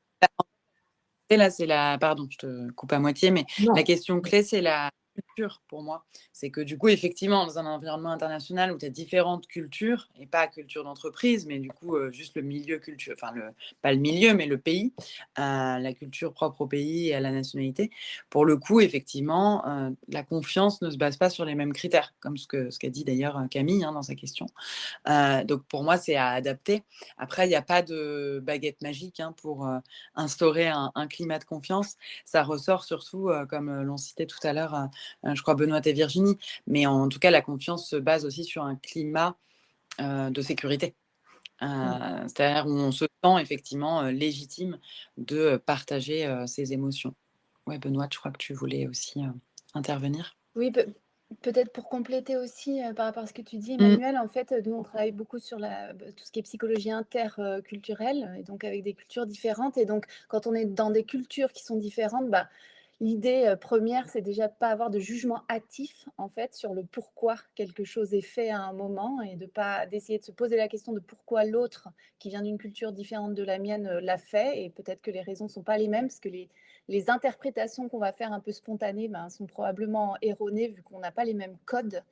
Et là, pardon, je te coupe à moitié, mais
Non.
La question clé, c'est la culture pour moi. C'est que du coup, effectivement, dans un environnement international où tu as différentes cultures, et pas culture d'entreprise, mais du coup, juste le milieu culture, enfin, pas le milieu, mais le pays, la culture propre au pays et à la nationalité, pour le coup, effectivement, la confiance ne se base pas sur les mêmes critères, comme ce qu'a dit d'ailleurs Camille dans sa question. Donc pour moi, c'est à adapter. Après, il n'y a pas de baguette magique pour instaurer un climat de confiance. Ça ressort surtout, comme l'ont cité tout à l'heure, je crois Benoît et Virginie, mais en tout cas, la confiance se base aussi sur un climat de sécurité. C'est-à-dire où on se sent effectivement légitime de partager ses émotions. Ouais, Benoît, je crois que tu voulais aussi intervenir.
Oui, peut-être pour compléter aussi par rapport à ce que tu dis, Emmanuel, en fait, nous, on travaille beaucoup sur tout ce qui est psychologie interculturelle, et donc avec des cultures différentes. Et donc, quand on est dans des cultures qui sont différentes, l'idée première, c'est déjà de pas avoir de jugement hâtif, en fait, sur le pourquoi quelque chose est fait à un moment et d'essayer de se poser la question de pourquoi l'autre, qui vient d'une culture différente de la mienne, l'a fait. Et peut-être que les raisons ne sont pas les mêmes, parce que les interprétations qu'on va faire un peu spontanées sont probablement erronées vu qu'on n'a pas les mêmes codes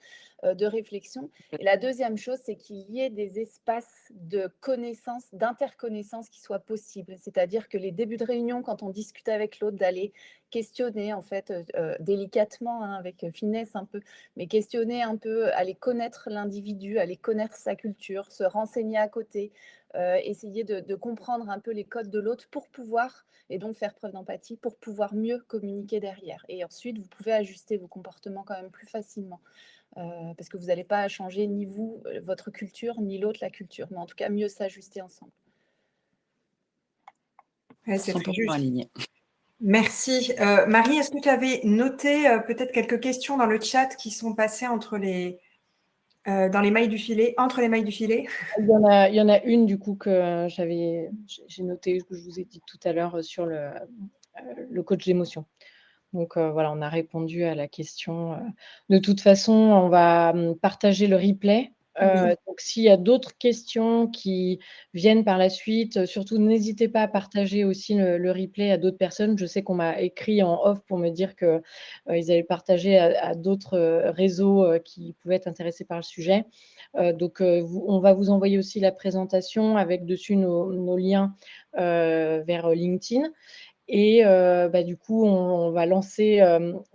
de réflexion. Et la deuxième chose, c'est qu'il y ait des espaces de connaissance, d'interconnaissance qui soient possibles. C'est-à-dire que les débuts de réunion, quand on discute avec l'autre, d'aller questionner en fait délicatement, avec finesse un peu, mais questionner un peu, aller connaître l'individu, aller connaître sa culture, se renseigner à côté, essayer de comprendre un peu les codes de l'autre pour pouvoir, et donc faire preuve d'empathie, pour pouvoir mieux communiquer derrière. Et ensuite, vous pouvez ajuster vos comportements quand même plus facilement, parce que vous n'allez pas changer ni vous, votre culture, ni l'autre, la culture, mais en tout cas, mieux s'ajuster ensemble.
Ouais, c'est très
100%
juste.
aligné.
Merci. Marie, est-ce que tu avais noté peut-être quelques questions dans le chat qui sont passées dans les mailles du filet, entre les mailles du filet?
Il y en a une du coup que j'ai noté, que je vous ai dit tout à l'heure sur le coach d'émotion. Donc voilà, on a répondu à la question. De toute façon, on va partager le replay.
Oui.
Donc s'il y a d'autres questions qui viennent par la suite, surtout n'hésitez pas à partager aussi le replay à d'autres personnes. Je sais qu'on m'a écrit en off pour me dire qu'ils allaient partager à d'autres réseaux qui pouvaient être intéressés par le sujet. Donc on va vous envoyer aussi la présentation avec dessus nos liens vers LinkedIn. Et du coup, on va lancer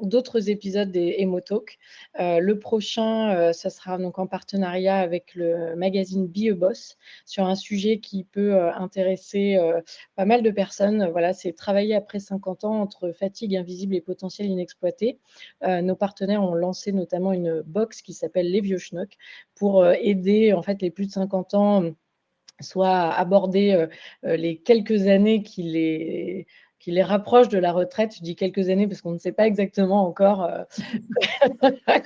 d'autres épisodes des Emotalk. Le prochain, ça sera donc en partenariat avec le magazine Be a Boss sur un sujet qui peut intéresser pas mal de personnes. Voilà, c'est travailler après 50 ans entre fatigue invisible et potentiel inexploité. Nos partenaires ont lancé notamment une box qui s'appelle Les Vieux Schnocks pour aider en fait les plus de 50 ans soit à aborder les quelques années qui les rapprochent de la retraite. Je dis quelques années parce qu'on ne sait pas exactement encore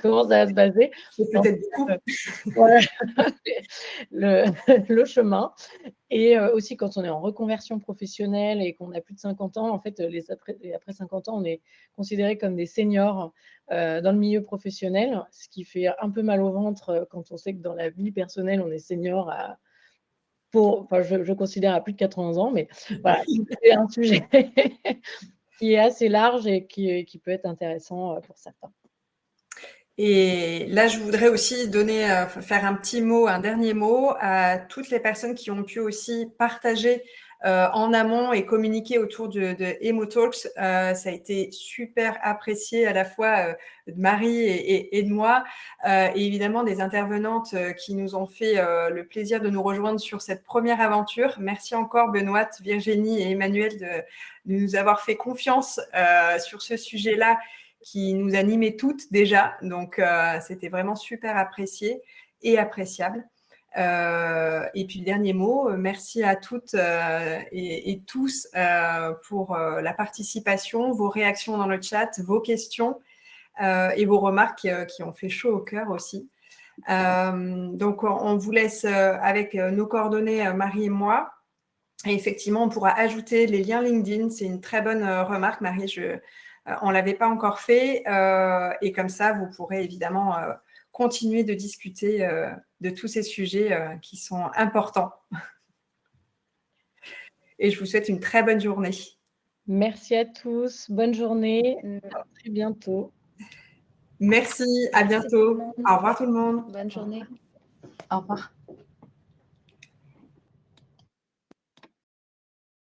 comment ça va se passer.
Peut-être beaucoup.
Voilà, le chemin. Et aussi, quand on est en reconversion professionnelle et qu'on a plus de 50 ans, en fait, après 50 ans, on est considéré comme des seniors dans le milieu professionnel, ce qui fait un peu mal au ventre quand on sait que dans la vie personnelle, on est senior je considère à plus de 80 ans, mais voilà, c'est un sujet qui est assez large et qui peut être intéressant pour certains.
Et là, je voudrais aussi faire un dernier mot à toutes les personnes qui ont pu aussi partager en amont et communiquer autour de Emotalks. Ça a été super apprécié à la fois de Marie et de moi, et évidemment des intervenantes qui nous ont fait le plaisir de nous rejoindre sur cette première aventure. Merci encore Benoît, Virginie et Emmanuel de nous avoir fait confiance sur ce sujet-là qui nous animait toutes déjà. Donc, c'était vraiment super apprécié et appréciable. Et puis, le dernier mot, merci à toutes et tous pour la participation, vos réactions dans le chat, vos questions et vos remarques qui ont fait chaud au cœur aussi. Donc, on vous laisse avec nos coordonnées, Marie et moi. Et effectivement, on pourra ajouter les liens LinkedIn. C'est une très bonne remarque, Marie. On ne l'avait pas encore fait. Et comme ça, vous pourrez évidemment continuer de discuter de tous ces sujets qui sont importants. Et je vous souhaite une très bonne journée.
Merci à tous. Bonne journée. À très bientôt.
Merci. À bientôt. Au revoir tout le monde.
Bonne journée.
Au revoir.